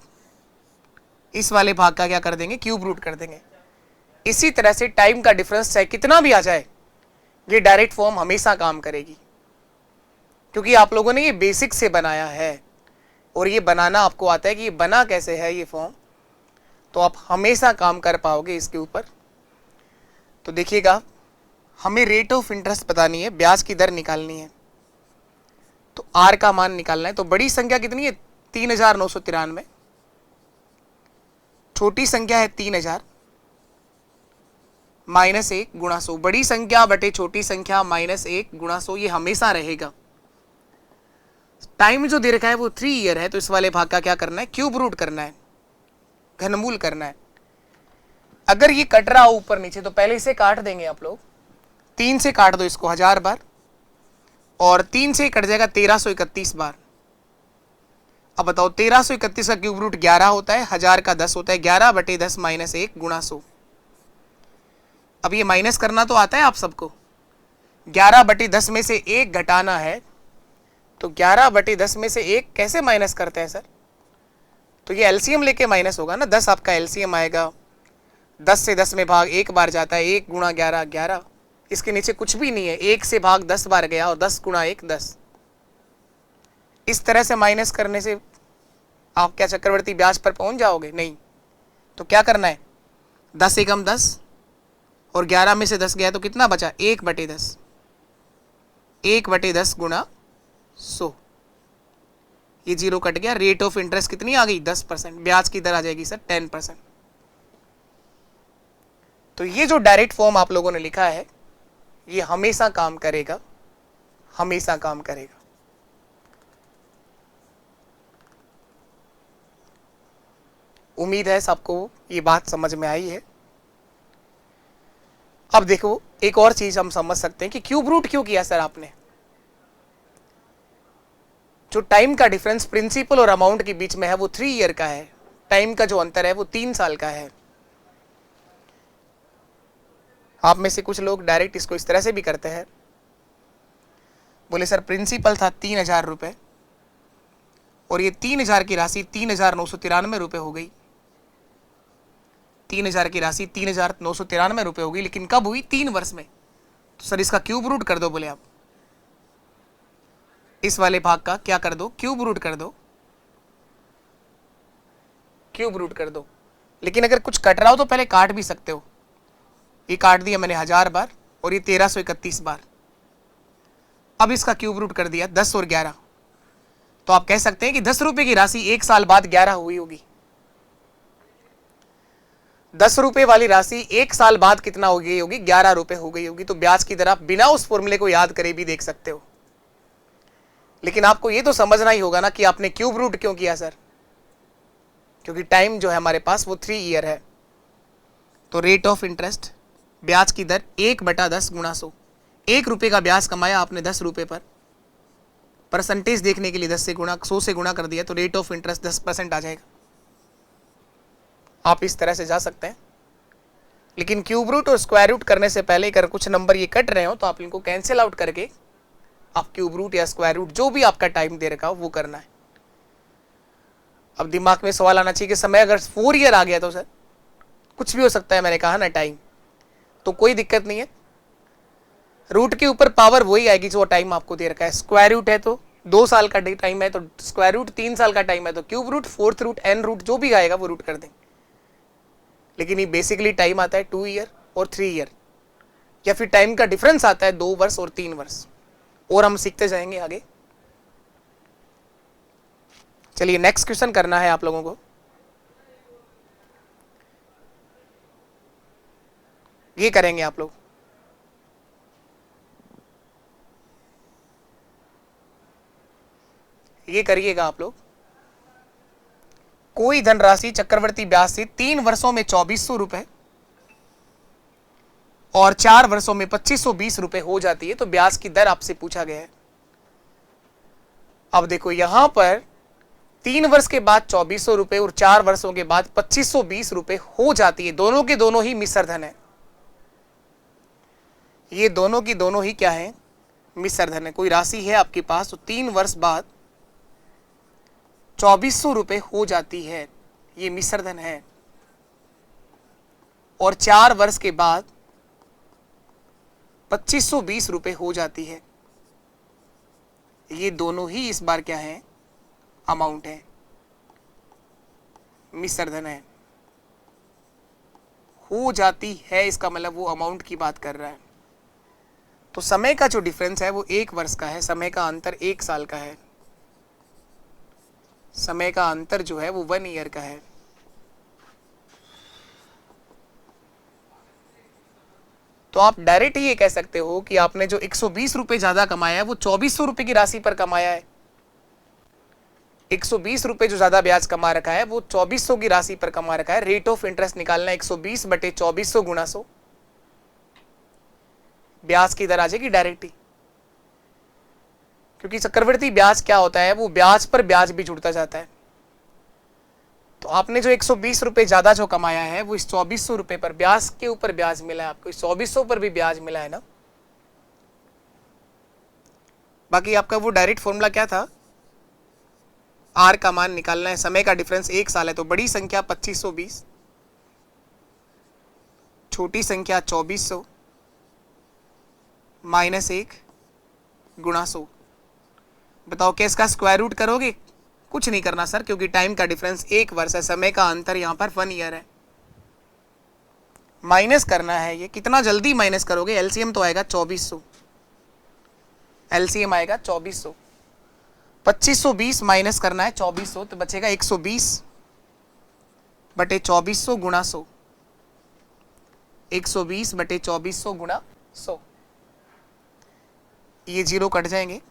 इस वाले भाग का क्या कर देंगे, क्यूब रूट कर देंगे। इसी तरह से टाइम का डिफरेंस चाहे कितना भी आ जाए, ये डायरेक्ट फॉर्म हमेशा काम करेगी, क्योंकि आप लोगों ने ये बेसिक से बनाया है और ये बनाना आपको आता है कि ये बना कैसे है ये फॉर्म, तो आप हमेशा काम कर पाओगे इसके ऊपर। तो देखिएगा, हमें रेट ऑफ इंटरेस्ट बतानी है, ब्याज की दर निकालनी है, तो आर का मान निकालना है। तो बड़ी संख्या कितनी है, 3993, छोटी संख्या है 3000 -1 गुणा 100। बड़ी संख्या बटे छोटी संख्या -1 गुणा 100, ये हमेशा रहेगा। टाइम जो दे रखा है वो 3 ईयर है, तो इस वाले भाग का क्या करना है, क्यूब रूट करना है, घनमूल करना है। अगर ये कट रहा हो ऊपर नीचे तो पहले इसे काट देंगे आप लोग, 3 से काट दो इसको 1000 बार, और 3 से कट जाएगा 1331 बार। अब बताओ 1331 का क्यूब रूट 11 होता है, 1000 का 10 होता है, 11 बटे 10 -1 गुणा 100। अब ये माइनस करना तो आता है आप सबको, 11 बटे 10 में से 1 घटाना है, तो 11 बटे 10 में से 1 कैसे माइनस करते हैं सर, तो ये एलसीएम लेके माइनस होगा ना, 10 आपका एलसीएम आएगा, 10 से 10 में भाग 1 बार जाता है, 1 गुणा 11 11, इसके नीचे कुछ भी नहीं है, 1 से भाग 10 बार गया और 10 गुणा 1 10। इस तरह से माइनस करने से आप क्या चक्रवर्ती ब्याज पर पहुंच जाओगे, नहीं। तो क्या करना है, 10 एकम 10 और 11 में से 10 गया तो कितना बचा, 1 बटे 10, 1 बटे 10 गुणा 100, ये 0 कट गया। रेट ऑफ इंटरेस्ट कितनी आ गई, 10%। ब्याज की दर आ जाएगी सर 10%। तो ये जो डायरेक्ट फॉर्म आप लोगों ने लिखा है ये हमेशा काम करेगा, हमेशा काम करेगा। उम्मीद है सबको ये बात समझ में आई है। अब देखो एक और चीज हम समझ सकते हैं कि क्यूब रूट क्यों किया सर आपने। जो टाइम का डिफरेंस प्रिंसिपल और अमाउंट के बीच में है वो 3 ईयर का है, टाइम का जो अंतर है वो 3 साल का है। आप में से कुछ लोग डायरेक्ट इसको इस तरह से भी करते हैं, बोले सर प्रिंसिपल था 3000 रुपये और ये 3000 की राशि 3993 रुपये हो गई, 3000 की राशि 3993 रुपये हो गई, लेकिन कब हुई, 3 वर्ष में। तो सर इसका क्यूब रूट कर दो, बोले आप इस वाले भाग का क्या कर दो, क्यूब रूट कर दो, क्यूब रूट कर दो। लेकिन अगर कुछ कट रहा हो तो पहले काट भी सकते हो, ये काट दिया मैंने 1000 बार और ये 1331 बार। अब इसका क्यूब रूट कर दिया 10 और 11, तो आप कह सकते हैं कि 10 रुपए की राशि 1 साल बाद 11 हुई होगी। 10 रुपए वाली राशि 1 साल बाद कितना हो गई होगी, 11 रुपए हो गई होगी। तो ब्याज की दर आप बिना उस फॉर्मूले को याद करे भी देख सकते हो, लेकिन आपको ये तो समझना ही होगा ना कि आपने क्यूब रूट क्यों किया सर, क्योंकि टाइम जो है हमारे पास वो 3 ईयर है। तो रेट ऑफ इंटरेस्ट, ब्याज की दर 1 बटा 10 गुणा 100। 1 रुपये का ब्याज कमाया आपने 10 रुपये पर, परसेंटेज देखने के लिए 10 से गुणा 100 से गुणा कर दिया, तो रेट ऑफ इंटरेस्ट 10% आ जाएगा। आप इस तरह से जा सकते हैं। लेकिन क्यूब रूट और स्क्वायर रूट करने से पहले अगर कुछ नंबर ये कट रहे हो तो आप इनको कैंसिल आउट करके आप क्यूब रूट या स्क्वायर रूट जो भी आपका टाइम दे रखा हो वो करना है। अब दिमाग में सवाल आना चाहिए कि समय अगर 4 ईयर आ गया तो सर कुछ भी हो सकता है, मैंने कहा ना टाइम, तो कोई दिक्कत नहीं है। रूट के ऊपर पावर वही आएगी जो टाइम आपको दे रखा है। स्क्वायर रूट है तो 2 साल का टाइम है, तो स्क्वायर रूट 3 साल का टाइम है, तो cube root, fourth root, N root जो भी आएगा वो रूट कर देंगे। लेकिन ये बेसिकली टाइम आता है 2 ईयर और 3 ईयर, या फिर टाइम का डिफरेंस आता है 2 वर्ष और 3 वर्ष, और हम सीखते जाएंगे आगे। चलिए नेक्स्ट क्वेश्चन करना है आप लोगों को। ये करेंगे आप लोग, ये करिएगा आप लोग। कोई धनराशि चक्रवर्ती ब्याज से 3 वर्षों में 2400 रुपए और 4 वर्षों में 2520 रुपए हो जाती है, तो ब्याज की दर आपसे पूछा गया है। अब देखो यहां पर 3 वर्ष के बाद 2400 रुपए और 4 वर्षों के बाद 2520 रुपए हो जाती है। दोनों के दोनों ही मिश्र धन है, ये दोनों की दोनों ही क्या है, मिश्र धन है। कोई राशि है आपके पास तो 3 वर्ष बाद 2400 रुपए हो जाती है, ये मिश्र धन है। और 4 वर्ष के बाद 2520 रुपए हो जाती है, ये दोनों ही इस बार क्या है, अमाउंट है, मिश्र धन है। हो जाती है इसका मतलब वो अमाउंट की बात कर रहा है। तो समय का जो डिफरेंस है वो 1 वर्ष का है, समय का अंतर 1 साल का है, समय का अंतर जो है वो 1 ईयर का है। तो आप डायरेक्ट ही ये कह सकते हो कि आपने जो 120 रुपए ज्यादा कमाया है वो 2400 रुपए की राशि पर कमाया है। 120 रुपए जो ज्यादा ब्याज कमा रखा है वो 2400 की राशि पर कमा रखा है। रेट ऑफ इंटरेस्ट निकालना है 120 बटे 2400 गुणा 100, ब्याज की दर आ जाएगी डायरेक्ट ही। क्योंकि चक्रवृद्धि ब्याज क्या होता है, वो ब्याज पर ब्याज भी जुड़ता जाता है। तो आपने जो 120 रुपए ज्यादा जो कमाया है वो इस 2400 रुपए पर ब्याज के ऊपर ब्याज मिला है आपको, इस 2400 पर भी ब्याज मिला है ना। बाकी आपका वो डायरेक्ट फॉर्मूला क्या था, आर का मान निकालना है, समय का डिफरेंस 1 साल है, तो बड़ी संख्या 2520, छोटी संख्या 2400 माइनस 1 गुणा 100। बताओ क्या इसका स्क्वायर रूट करोगे? कुछ नहीं करना सर, क्योंकि टाइम का डिफरेंस 1 वर्ष है, समय का अंतर यहां पर 1 ईयर है। माइनस करना है, ये कितना जल्दी माइनस करोगे, एलसीएम तो आएगा 2400, एलसीएम आएगा 2400। 2520 माइनस करना है 2400, तो बचेगा 120 बटे 2400 गुणा 100, 120 बटे 2400 गुणा 100, ये जीरो कट जाएंगे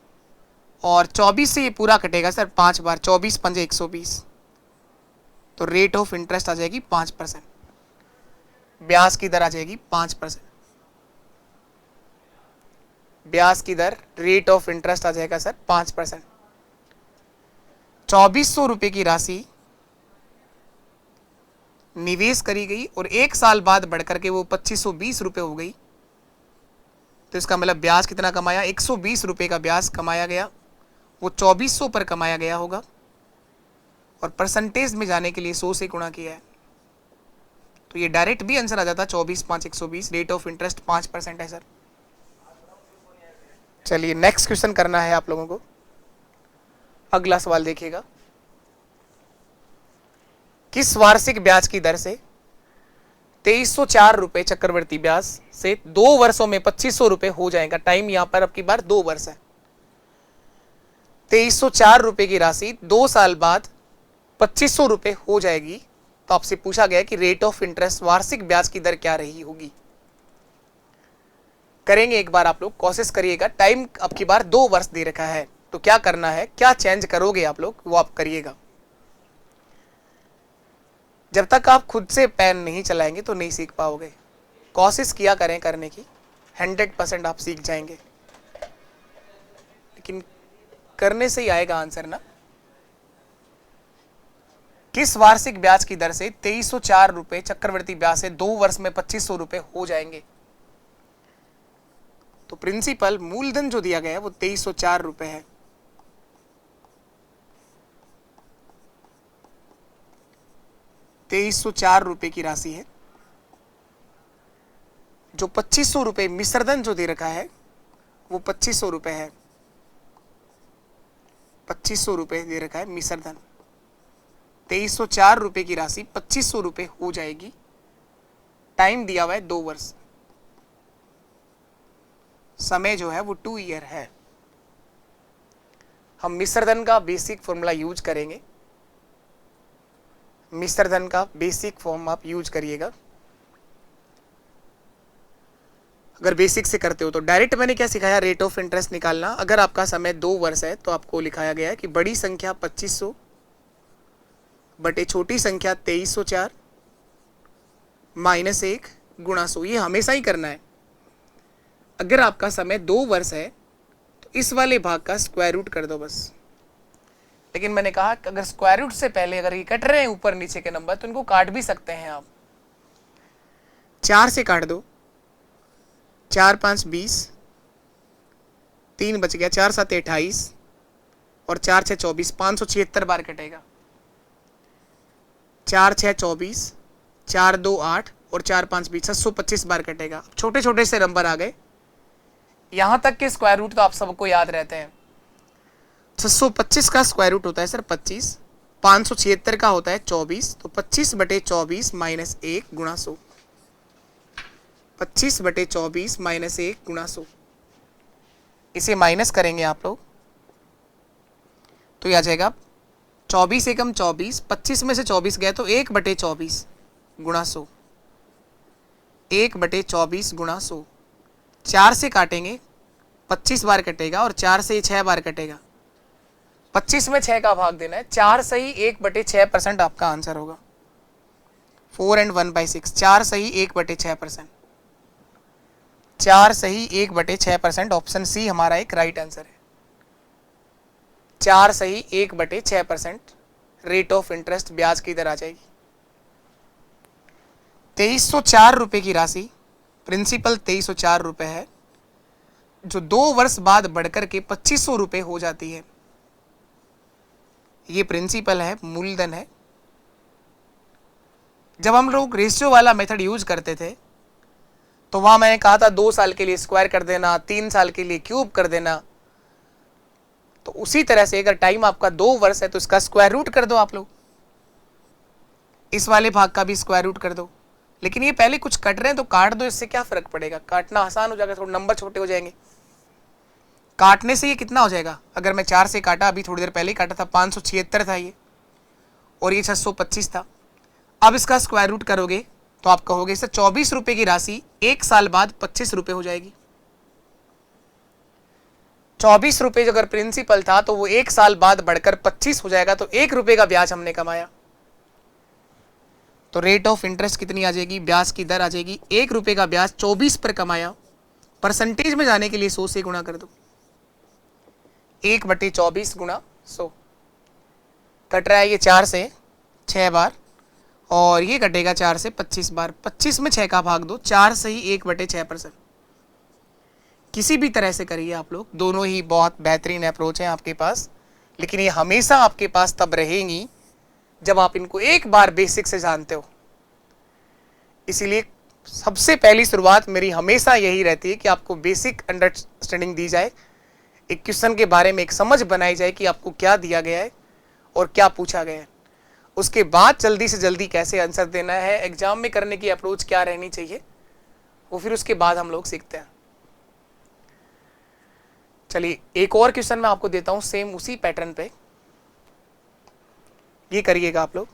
और 24 से ये पूरा कटेगा सर 5 बार, 24 पंजे 120, तो रेट ऑफ इंटरेस्ट आ जाएगी 5%, ब्याज की दर आ जाएगी 5%, ब्याज की दर रेट ऑफ इंटरेस्ट आ जाएगा सर 5%। 2400 रुपए की राशि निवेश करी गई और 1 साल बाद बढ़कर के वो 2520 रुपए हो गई, तो इसका मतलब ब्याज कितना कमाया, 120 रुपए का ब्याज कमाया गया, वो 2400 पर कमाया गया होगा और परसेंटेज में जाने के लिए 100 से गुणा किया है, तो ये डायरेक्ट भी आंसर आ जाता 24 5 120, रेट ऑफ इंटरेस्ट 5% है सर। चलिए नेक्स्ट क्वेश्चन करना है आप लोगों को। अगला सवाल देखिएगा, किस वार्षिक ब्याज की दर से 2304 रुपए चक्रवर्ती ब्याज से 2 वर्षों में 2500 रुपए हो जाएगा। टाइम यहां पर आपकी बार 2 वर्ष है। 2304 रुपए की राशि 2 साल बाद 2500 रुपए हो जाएगी, तो आपसे पूछा गया कि रेट ऑफ इंटरेस्ट वार्षिक ब्याज की दर क्या रही होगी। करेंगे एक बार, आप लोग कोशिश करिएगा। टाइम आपकी बार 2 वर्ष दे रखा है, तो क्या करना है, क्या चेंज करोगे आप लोग वो आप करिएगा। जब तक आप खुद से पेन नहीं चलाएंगे तो नहीं सीख पाओगे। कोशिश किया करें करने की, 100% आप सीख जाएंगे, लेकिन करने से ही आएगा आंसर ना। किस वार्षिक ब्याज की दर से 2304 रुपए चक्रवर्ती ब्याज से 2 वर्ष में 2500 रुपए हो जाएंगे। तो प्रिंसिपल मूलधन जो दिया गया है वो 2304 रुपए है। ₹2304 की राशि है। जो 2500 रुपए मिश्रधन जो दे रखा है वो 2500 रुपए है। 2500 रुपए दे रखा है मिश्रधन। 2304 रुपए की राशि 2500 रुपए हो जाएगी। टाइम दिया हुआ है 2 वर्ष। समय जो है वो 2 ईयर है। हम मिश्रधन का बेसिक फॉर्मूला यूज करेंगे। मिश्रधन का बेसिक फॉर्म आप यूज करिएगा। अगर बेसिक से करते हो तो डायरेक्ट मैंने क्या सिखाया, रेट ऑफ इंटरेस्ट निकालना। अगर आपका समय 2 वर्ष है तो आपको लिखाया गया है कि बड़ी संख्या 2500 बटे छोटी संख्या 2304 -1 गुणा 100। ये हमेशा ही करना है। अगर आपका समय 2 वर्ष है तो इस वाले भाग का स्क्वायर रूट कर दो बस। लेकिन मैंने कहा कि अगर स्क्वायर रूट से पहले अगर ये कट रहे हैं ऊपर नीचे के नंबर तो इनको काट भी सकते हैं आप। 4 से काट दो, 4 5 20, 3 बच गया, 4 7 28 और 4 6 24, 576 बार कटेगा। 4 6 24, 4 2 8 और 4 5 20, 725 बार कटेगा। छोटे छोटे से नंबर आ गए, यहां तक के स्क्वायर रूट तो आप सबको याद रहते हैं। 625 का स्क्वायर रूट होता है सर 25, 576 का होता है 24, तो 25/24 माइनस 1 गुणा 100, 25/24 माइनस 1 गुणा 100। इसे माइनस करेंगे आप लोग तो ये आ जाएगा 24 एकम 24, 25 में से 24 गया तो 1/24 गुणा 100, 1/24 गुणा 100। 4 से काटेंगे 25 बार कटेगा और 4 से 6 बार कटेगा। 25 में 6 का भाग देना है, 4 सही 1/6% आपका आंसर होगा। 4 and 1/6, 4 सही 1/6%, 4 सही 1/6%। ऑप्शन सी हमारा एक राइट आंसर है। 4 सही 1/6% रेट ऑफ इंटरेस्ट ब्याज की दर आ जाएगी। 2304 रुपए की राशि, प्रिंसिपल 2304 रुपए है, जो 2 वर्ष बाद बढ़कर के 2500 रुपए हो जाती है। ये प्रिंसिपल है, मूलधन है। जब हम लोग रेशियो वाला मेथड यूज करते थे तो वहां मैंने कहा था 2 साल के लिए स्क्वायर कर देना, 3 साल के लिए क्यूब कर देना। तो उसी तरह से अगर टाइम आपका 2 वर्ष है तो इसका स्क्वायर रूट कर दो आप लोग, इस वाले भाग का भी स्क्वायर रूट कर दो। लेकिन ये पहले कुछ कट रहे हैं तो काट दो, इससे क्या फर्क पड़ेगा, काटना आसान हो जाएगा, थोड़ा नंबर छोटे हो जाएंगे। काटने से ये कितना हो जाएगा, अगर मैं 4 से काटा, अभी थोड़ी देर पहले ही काटा था, 576 था ये, और ये 625 था। अब इसका स्क्वायर रूट करोगे तो आप कहोगे सर 24 रुपए की राशि 1 साल बाद 25 रुपए हो जाएगी। 24 रुपए जो अगर प्रिंसिपल था तो वो 1 साल बाद बढ़कर 25 हो जाएगा, तो 1 रुपए का ब्याज हमने कमाया। तो रेट ऑफ इंटरेस्ट कितनी आ जाएगी, ब्याज की दर आ जाएगी 1 रुपए का ब्याज 24 पर कमाया। परसेंटेज में जाने के लिए 100 से गुणा कर दो, 1/24 गुणा 100। कट रहा है ये 4 से 6 बार और ये कटेगा 4 से 25 बार। 25 में 6 का भाग दो, 4 सही 1/6%। किसी भी तरह से करिए आप लोग, दोनों ही बहुत बेहतरीन अप्रोच है आपके पास, लेकिन ये हमेशा आपके पास तब रहेंगी जब आप इनको एक बार बेसिक से जानते हो। इसीलिए सबसे पहली शुरुआत मेरी हमेशा यही रहती है कि आपको बेसिक अंडरस्टैंडिंग दी जाए, एक क्वेश्चन के बारे में एक समझ बनाई जाए कि आपको क्या दिया गया है और क्या पूछा गया है। उसके बाद जल्दी से जल्दी कैसे आंसर देना है, एग्जाम में करने की अप्रोच क्या रहनी चाहिए, वो फिर उसके बाद हम लोग सीखते हैं। चलिए एक और क्वेश्चन मैं आपको देता हूं सेम उसी पैटर्न पे, ये करिएगा आप लोग।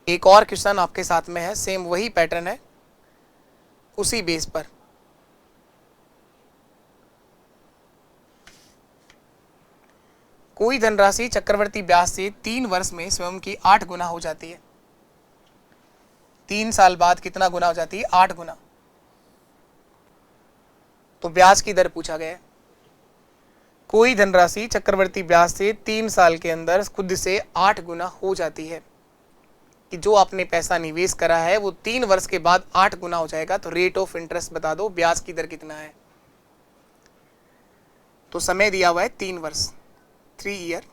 एक और क्वेश्चन आपके साथ में है, सेम वही पैटर्न है, उसी बेस पर। कोई धनराशि चक्रवर्ती ब्याज से 3 वर्ष में स्वयं की 8 गुना हो जाती है। 3 साल बाद कितना गुना हो जाती है, 8 गुना। तो ब्याज की दर पूछा गया है। कोई धनराशि चक्रवर्ती ब्याज से 3 साल के अंदर खुद से 8 गुना हो जाती है, कि जो आपने पैसा निवेश करा है वो 3 वर्ष के बाद 8 गुना हो जाएगा। तो रेट ऑफ इंटरेस्ट बता दो, ब्याज की दर कितना है। तो समय दिया हुआ है 3 वर्ष, 3 ईयर,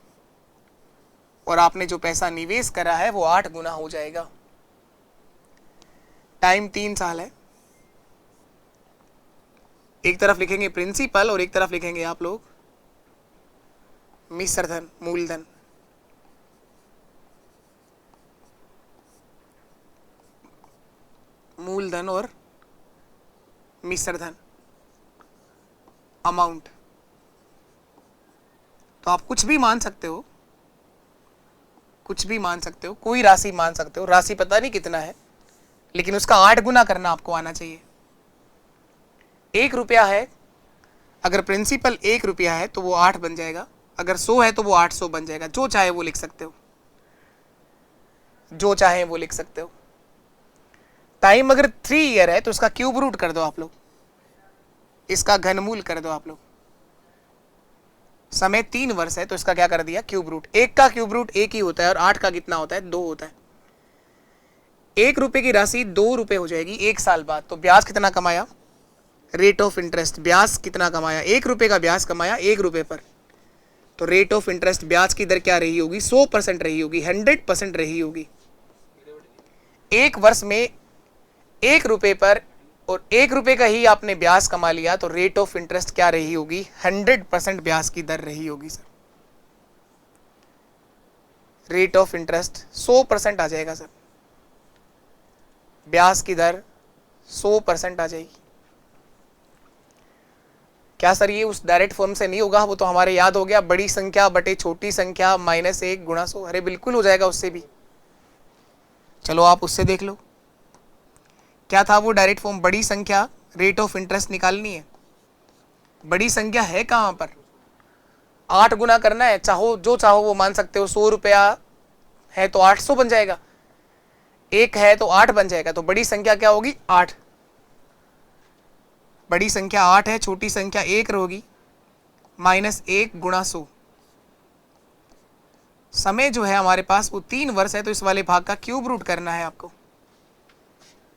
और आपने जो पैसा निवेश करा है वो 8 गुना हो जाएगा। टाइम 3 साल है। एक तरफ लिखेंगे प्रिंसिपल और एक तरफ लिखेंगे आप लोग मिश्र धन, मूलधन। मूलधन और मिश्र धन अमाउंट। तो आप कुछ भी मान सकते हो, कुछ भी मान सकते हो, कोई राशि मान सकते हो। राशि पता नहीं कितना है, लेकिन उसका 8 गुना करना आपको आना चाहिए। 1 रुपया है, अगर प्रिंसिपल 1 रुपया है तो वो 8 बन जाएगा, अगर 100 है तो वो 800 बन जाएगा। जो चाहे वो लिख सकते हो, जो चाहे वो लिख सकते हो। टाइम अगर 3 ईयर है तो उसका क्यूब रूट कर दो आप लोग। इसका घनमूल कर दो आप लोग। समय 3 वर्ष है तो इसका क्या कर दिया, क्यूब रूट। 1 का क्यूब रूट 1 ही होता है और 8 का कितना होता है, 2 होता है। 1 रुपए की राशि 2 रुपए हो जाएगी 1 साल बाद। तो ब्याज कितना कमाया, रेट ऑफ इंटरेस्ट, ब्याज कितना कमाया, 1 रुपए का ब्याज कमाया 1 रुपए पर। तो रेट ऑफ इंटरेस्ट, ब्याज की दर क्या रही होगी, 100% रही होगी, 100% रही होगी। 1 वर्ष में 1 रुपए पर और 1 रुपए का ही आपने ब्याज कमा लिया तो रेट ऑफ इंटरेस्ट क्या रही होगी, 100% ब्याज की दर रही होगी सर। रेट ऑफ इंटरेस्ट 100% आ जाएगा सर, ब्याज की दर 100% आ जाएगी। क्या सर ये उस डायरेक्ट फॉर्म से नहीं होगा, वो तो हमारे याद हो गया, बड़ी संख्या बटे छोटी संख्या -1 गुणा 100। अरे बिल्कुल हो जाएगा उससे भी। चलो आप उससे देख लो, क्या था वो डायरेक्ट फॉर्म, बड़ी संख्या रेट ऑफ इंटरेस्ट निकालनी है। बड़ी संख्या है कहां पर, 8 गुना करना है, चाहो जो चाहो वो मान सकते हो। 100 रुपया है तो 800 बन जाएगा, 1 है तो 8 बन जाएगा। तो बड़ी संख्या क्या होगी, 8। बड़ी संख्या 8 है, छोटी संख्या 1 होगी, -1 गुणा 100। समय जो है हमारे पास वो 3 वर्ष है तो इस वाले भाग का क्यूब रूट करना है आपको,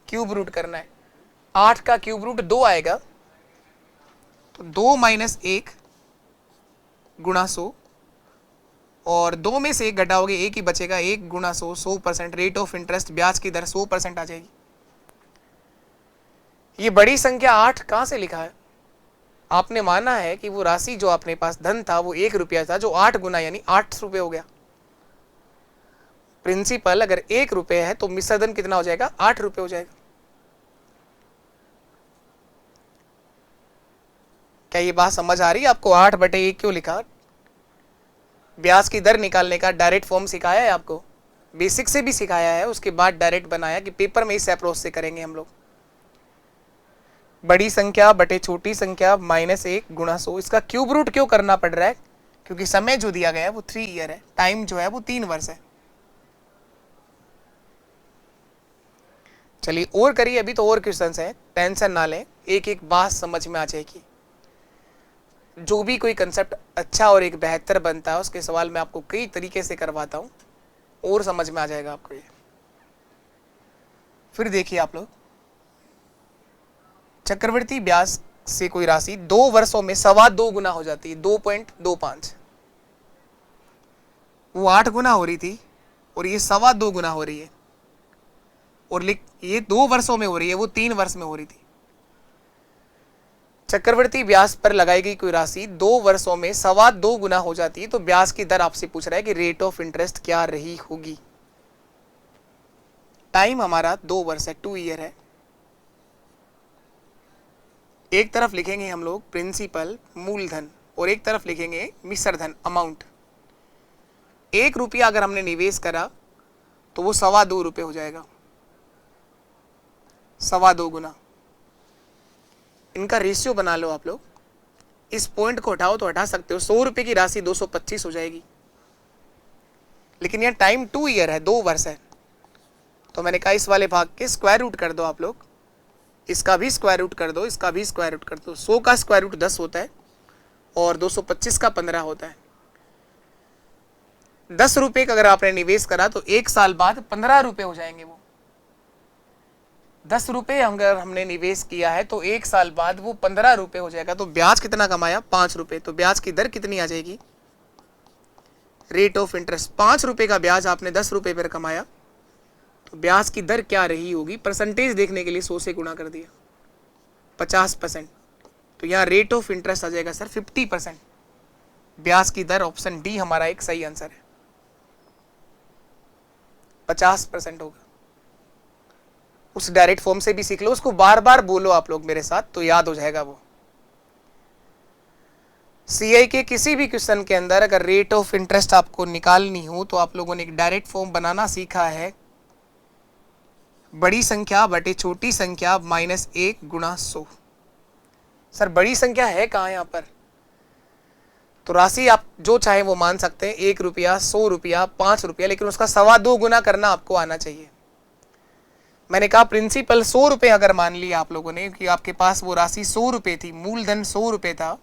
क्यूब रूट करना है। 8 का क्यूब रूट 2 आएगा, तो 2 - 1 गुणा 100 और 2 में से 1 घटाओगे 1 ही बचेगा, 1 गुणा 100, 100%। रेट ऑफ इंटरेस्ट, ब्याज की दर 100% आ जाएगी। ये बड़ी संख्या 8 कहां से लिखा है, आपने माना है कि वो राशि जो अपने पास धन था वो 1 रुपया था, जो 8 गुना यानी 8 रुपये हो गया। प्रिंसिपल अगर 1 रुपये है तो मिश्र धन कितना हो जाएगा, 8 रुपये हो जाएगा। क्या ये बात समझ आ रही है आपको, 8/1 क्यों लिखा। ब्याज की दर निकालने का डायरेक्ट फॉर्म सिखाया है आपको, बेसिक से भी सिखाया है, उसके बाद डायरेक्ट बनाया कि पेपर में इस अप्रोच से करेंगे हम लोग। बड़ी संख्या बटे छोटी संख्या -1 गुणा 100। इसका क्यूब रूट क्यों करना पड़ रहा है, क्योंकि समय जो दिया गया है वो 3 ईयर है, टाइम जो है वो 3 वर्ष है। चलिए और करिए, अभी तो और क्वेश्चंस हैं, टेंशन ना लें, एक एक बात समझ में आ जाएगी। जो भी कोई कंसेप्ट अच्छा और एक बेहतर बनता है उसके सवाल मैं आपको कई तरीके से करवाता हूं और समझ में आ जाएगा आपको ये। फिर देखिए आप लोग, चक्रवृद्धि ब्याज से कोई राशि 2 वर्षों में 2.25 गुना हो जाती है, 2.25। वो 8 गुना हो रही थी और ये 2.25 गुना हो रही है, और ये 2 वर्षों में हो रही है, वो 3 वर्ष में हो रही थी। चक्रवृद्धि ब्याज पर लगाई गई कोई राशि 2 वर्षों में 2.25 गुना हो जाती है तो ब्याज की दर आपसे पूछ रहा है कि रेट ऑफ इंटरेस्ट क्या रही होगी। टाइम हमारा 2 वर्ष है, 2 ईयर है। एक तरफ लिखेंगे हम लोग प्रिंसिपल मूलधन और एक तरफ लिखेंगे मिश्र धन अमाउंट। 1 रुपया अगर हमने निवेश करा तो वो 2.25 रुपये हो जाएगा, 2.25 गुना। इनका रेशियो बना लो आप लोग, इस पॉइंट को हटाओ तो हटा सकते हो, 100 रुपये की राशि 225 हो जाएगी। लेकिन यह टाइम 2 ईयर है, 2 वर्ष है, तो मैंने कहा इस वाले भाग के स्क्वायर रूट कर दो आप लोग, इसका भी स्क्वायर रूट कर दो, इसका भी स्क्वायर रूट कर दो। 100 का स्क्वायर रूट 10 होता है और 225 का 15 होता है। 10 रुपये का अगर आपने निवेश करा तो 1 साल बाद 15 रुपये हो जाएंगे। वो 10 रुपये अगर हमने निवेश किया है तो 1 साल बाद वो 15 रुपये हो जाएगा। तो ब्याज कितना कमाया, 5 रुपये। तो ब्याज की दर कितनी आ जाएगी, रेट ऑफ इंटरेस्ट। 5 रुपये का ब्याज आपने 10 रुपये पर कमाया तो ब्याज की दर क्या रही होगी, परसेंटेज देखने के लिए 100 से गुणा कर दिया, 50%। तो यहाँ रेट ऑफ इंटरेस्ट आ जाएगा सर 50%। ब्याज की दर ऑप्शन डी हमारा एक सही आंसर है, 50% होगा। उस डायरेक्ट फॉर्म से भी सीख लो, उसको बार बार बोलो आप लोग मेरे साथ तो याद हो जाएगा वो। सीआई के किसी भी क्वेश्चन के अंदर अगर रेट ऑफ इंटरेस्ट आपको निकालनी हो तो आप लोगों ने एक डायरेक्ट फॉर्म बनाना सीखा है, बड़ी संख्या बटे छोटी संख्या -1 गुणा 100। सर बड़ी संख्या है कहाँ यहाँ पर, तो राशि आप जो चाहे वो मान सकते हैं, 1 रुपया, 100 रुपया, 5 रुपया, लेकिन उसका 2.25 गुना करना आपको आना चाहिए। मैंने कहा प्रिंसिपल 100 रुपये अगर मान लिया आप लोगों ने कि आपके पास वो राशि 100 रुपये थी, मूलधन 100 रुपये था,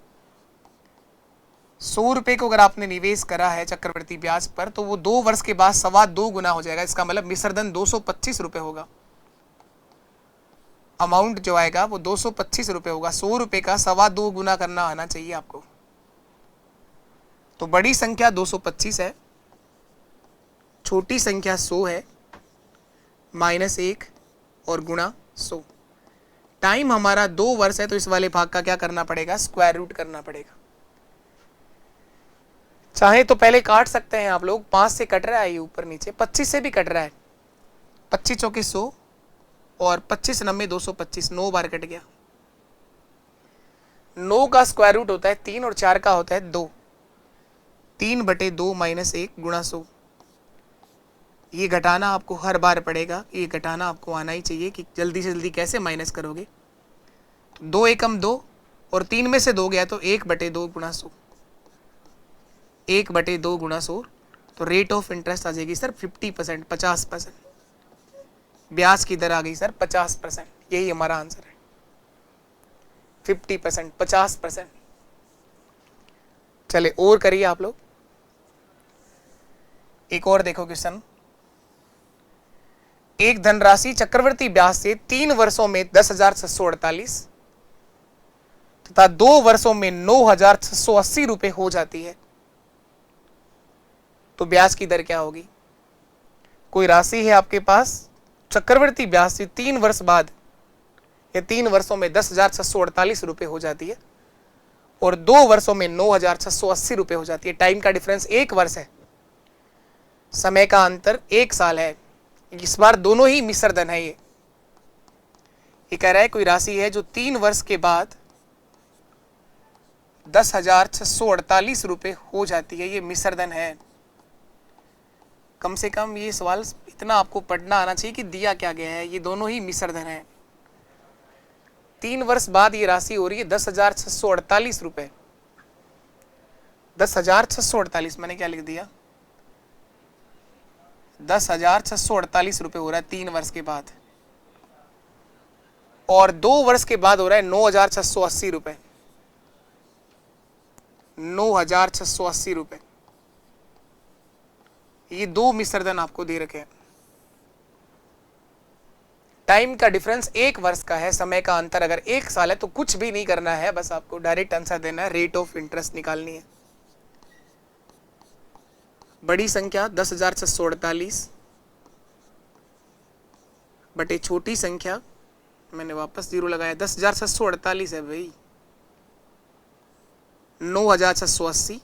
100 रुपये को अगर आपने निवेश करा है चक्रवृद्धि ब्याज पर, तो वो 2 वर्ष के बाद 2.25 गुना हो जाएगा। इसका मतलब मिश्रधन 225 रुपये होगा। अमाउंट जो आएगा वो 225 रुपये होगा। 100 रुपये का 2.25 गुना करना आना चाहिए आपको। तो बड़ी संख्या 225 है, छोटी संख्या 100 है, -1 और गुणा 100। टाइम हमारा 2 वर्ष है, तो इस वाले भाग का क्या करना पड़ेगा, स्क्वायर रूट करना पड़ेगा। चाहे तो पहले काट सकते हैं आप लोग, 5 से कट रहा है ये ऊपर नीचे, 25 से भी कट रहा है, 25 चौके 100 और 25 9 225, 9 बार कट गया। 9 का स्क्वायर रूट होता है 3 और 4 का होता है 2, 3/2 -1 गुणा 100। ये घटाना आपको हर बार पड़ेगा, ये घटाना आपको आना ही चाहिए कि जल्दी से जल्दी कैसे माइनस करोगे। 2 एकम 2 और 3 में से 2 गया तो 1/2 गुणा 100, 1/2 गुणा 100। तो रेट ऑफ इंटरेस्ट आ जाएगी सर 50%, 50%। ब्याज की दर आ गई सर 50%। यही हमारा आंसर है, 50%, 50%। चले और करिए आप लोग। एक और देखो क्वेश्चन। एक धनराशि चक्रवर्ती ब्याज से 3 वर्षों में 10,648 तथा 2 वर्षों में 9,680 रुपए हो जाती है, तो ब्याज की दर क्या होगी। कोई राशि है आपके पास चक्रवर्ती ब्याज से 3 वर्ष बाद या 3 वर्षों में 10,648 रुपए हो जाती है और 2 वर्षों में 9,680 रुपए हो जाती है। टाइम का डिफरेंस 1 वर्ष है, समय का अंतर 1 साल है। इस बार दोनों ही मिश्र धन है। ये कह रहा है कोई राशि है जो 3 वर्ष के बाद 10,648 रुपए हो जाती है, ये मिश्र धन है। कम से कम ये सवाल इतना आपको पढ़ना आना चाहिए कि दिया क्या गया है, ये दोनों ही मिश्र धन है। 3 वर्ष बाद ये राशि हो रही है 10,648 रुपए। 10,648 मैंने क्या लिख दिया, 10,648 रुपए हो रहा है 3 वर्ष के बाद, और 2 वर्ष के बाद हो रहा है 9,680 रुपए। 9,680 रुपए। ये 2 मिश्र धन आपको दे रखे हैं। टाइम का डिफरेंस 1 वर्ष का है, समय का अंतर अगर 1 साल है तो कुछ भी नहीं करना है, बस आपको डायरेक्ट आंसर देना है, रेट ऑफ इंटरेस्ट निकालनी है। बड़ी संख्या 10,648 बटे छोटी संख्या, मैंने वापस 0 लगाया, 10,648 है भाई, 9,680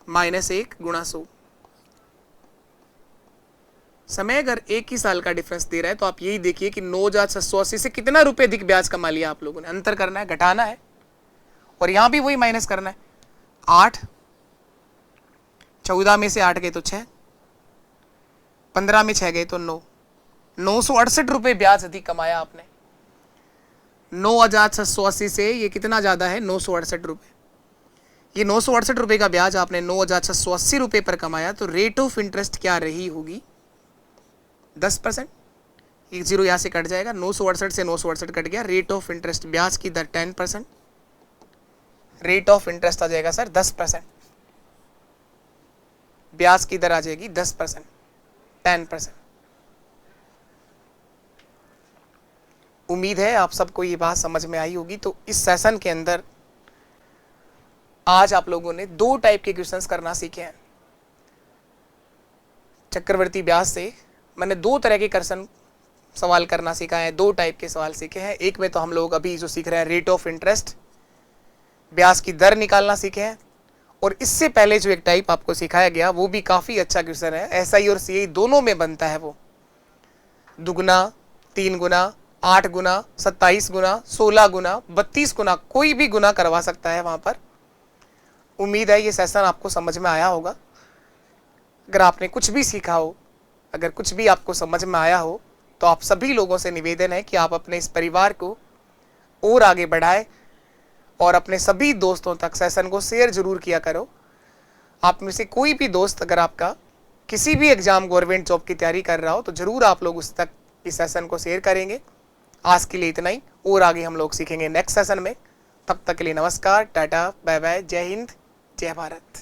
-1 गुणा 100। समय अगर 1 ही साल का डिफरेंस दे रहा है तो आप यही देखिए कि 9,680 से कितना रुपए अधिक ब्याज कमा लिया आप लोगों ने। अंतर करना है, घटाना है, और यहां भी वही माइनस करना है। 8, 14 में से 8 गए तो 6, 15 में 6 गए तो 9, 968 रुपए ब्याज अधिक कमाया आपने। 9,680 से ये कितना ज्यादा है, 968 रुपए। ये 968 रुपए का ब्याज आपने 9,680 रुपए पर कमाया, तो रेट ऑफ इंटरेस्ट क्या रही होगी, 10%। एक 0 यहां से कट जाएगा, 968 से 968 कट गया। रेट ऑफ इंटरेस्ट ब्याज की दर 10%, रेट ऑफ इंटरेस्ट आ जाएगा सर 10%। ब्याज की दर आ जाएगी 10%, 10%। उम्मीद है आप सबको ये बात समझ में आई होगी। तो इस सेशन के अंदर आज आप लोगों ने 2 टाइप के क्वेश्चंस करना सीखे हैं। चक्रवर्ती ब्याज से मैंने 2 तरह के क्वेश्चन सवाल करना सीखा है, 2 टाइप के सवाल सीखे हैं। एक में तो हम लोग अभी जो सीख रहे हैं रेट ऑफ इंटरेस्ट, ब्याज की दर निकालना सीखे हैं, और इससे पहले जो एक टाइप आपको सिखाया गया वो भी काफी अच्छा क्वेश्चन है। एसआई और सीआई दोनों में बनता है वो, दुगुना, 3 गुना, 8 गुना, 27 गुना, 16 गुना, 32 गुना, कोई भी गुना करवा सकता है वहां पर। उम्मीद है ये सेशन आपको समझ में आया होगा। अगर आपने कुछ भी सीखा हो, अगर कुछ भी आपको समझ में आया हो, तो आप सभी लोगों से निवेदन है कि आप अपने इस परिवार को और आगे बढ़ाएं और अपने सभी दोस्तों तक सेशन को शेयर जरूर किया करो। आप में से कोई भी दोस्त अगर आपका किसी भी एग्जाम गवर्नमेंट जॉब की तैयारी कर रहा हो तो जरूर आप लोग उस तक इस सेशन को शेयर करेंगे। आज के लिए इतना ही, और आगे हम लोग सीखेंगे नेक्स्ट सेशन में। तब तक के लिए नमस्कार, टाटा, बाय बाय, जय हिंद, जय भारत।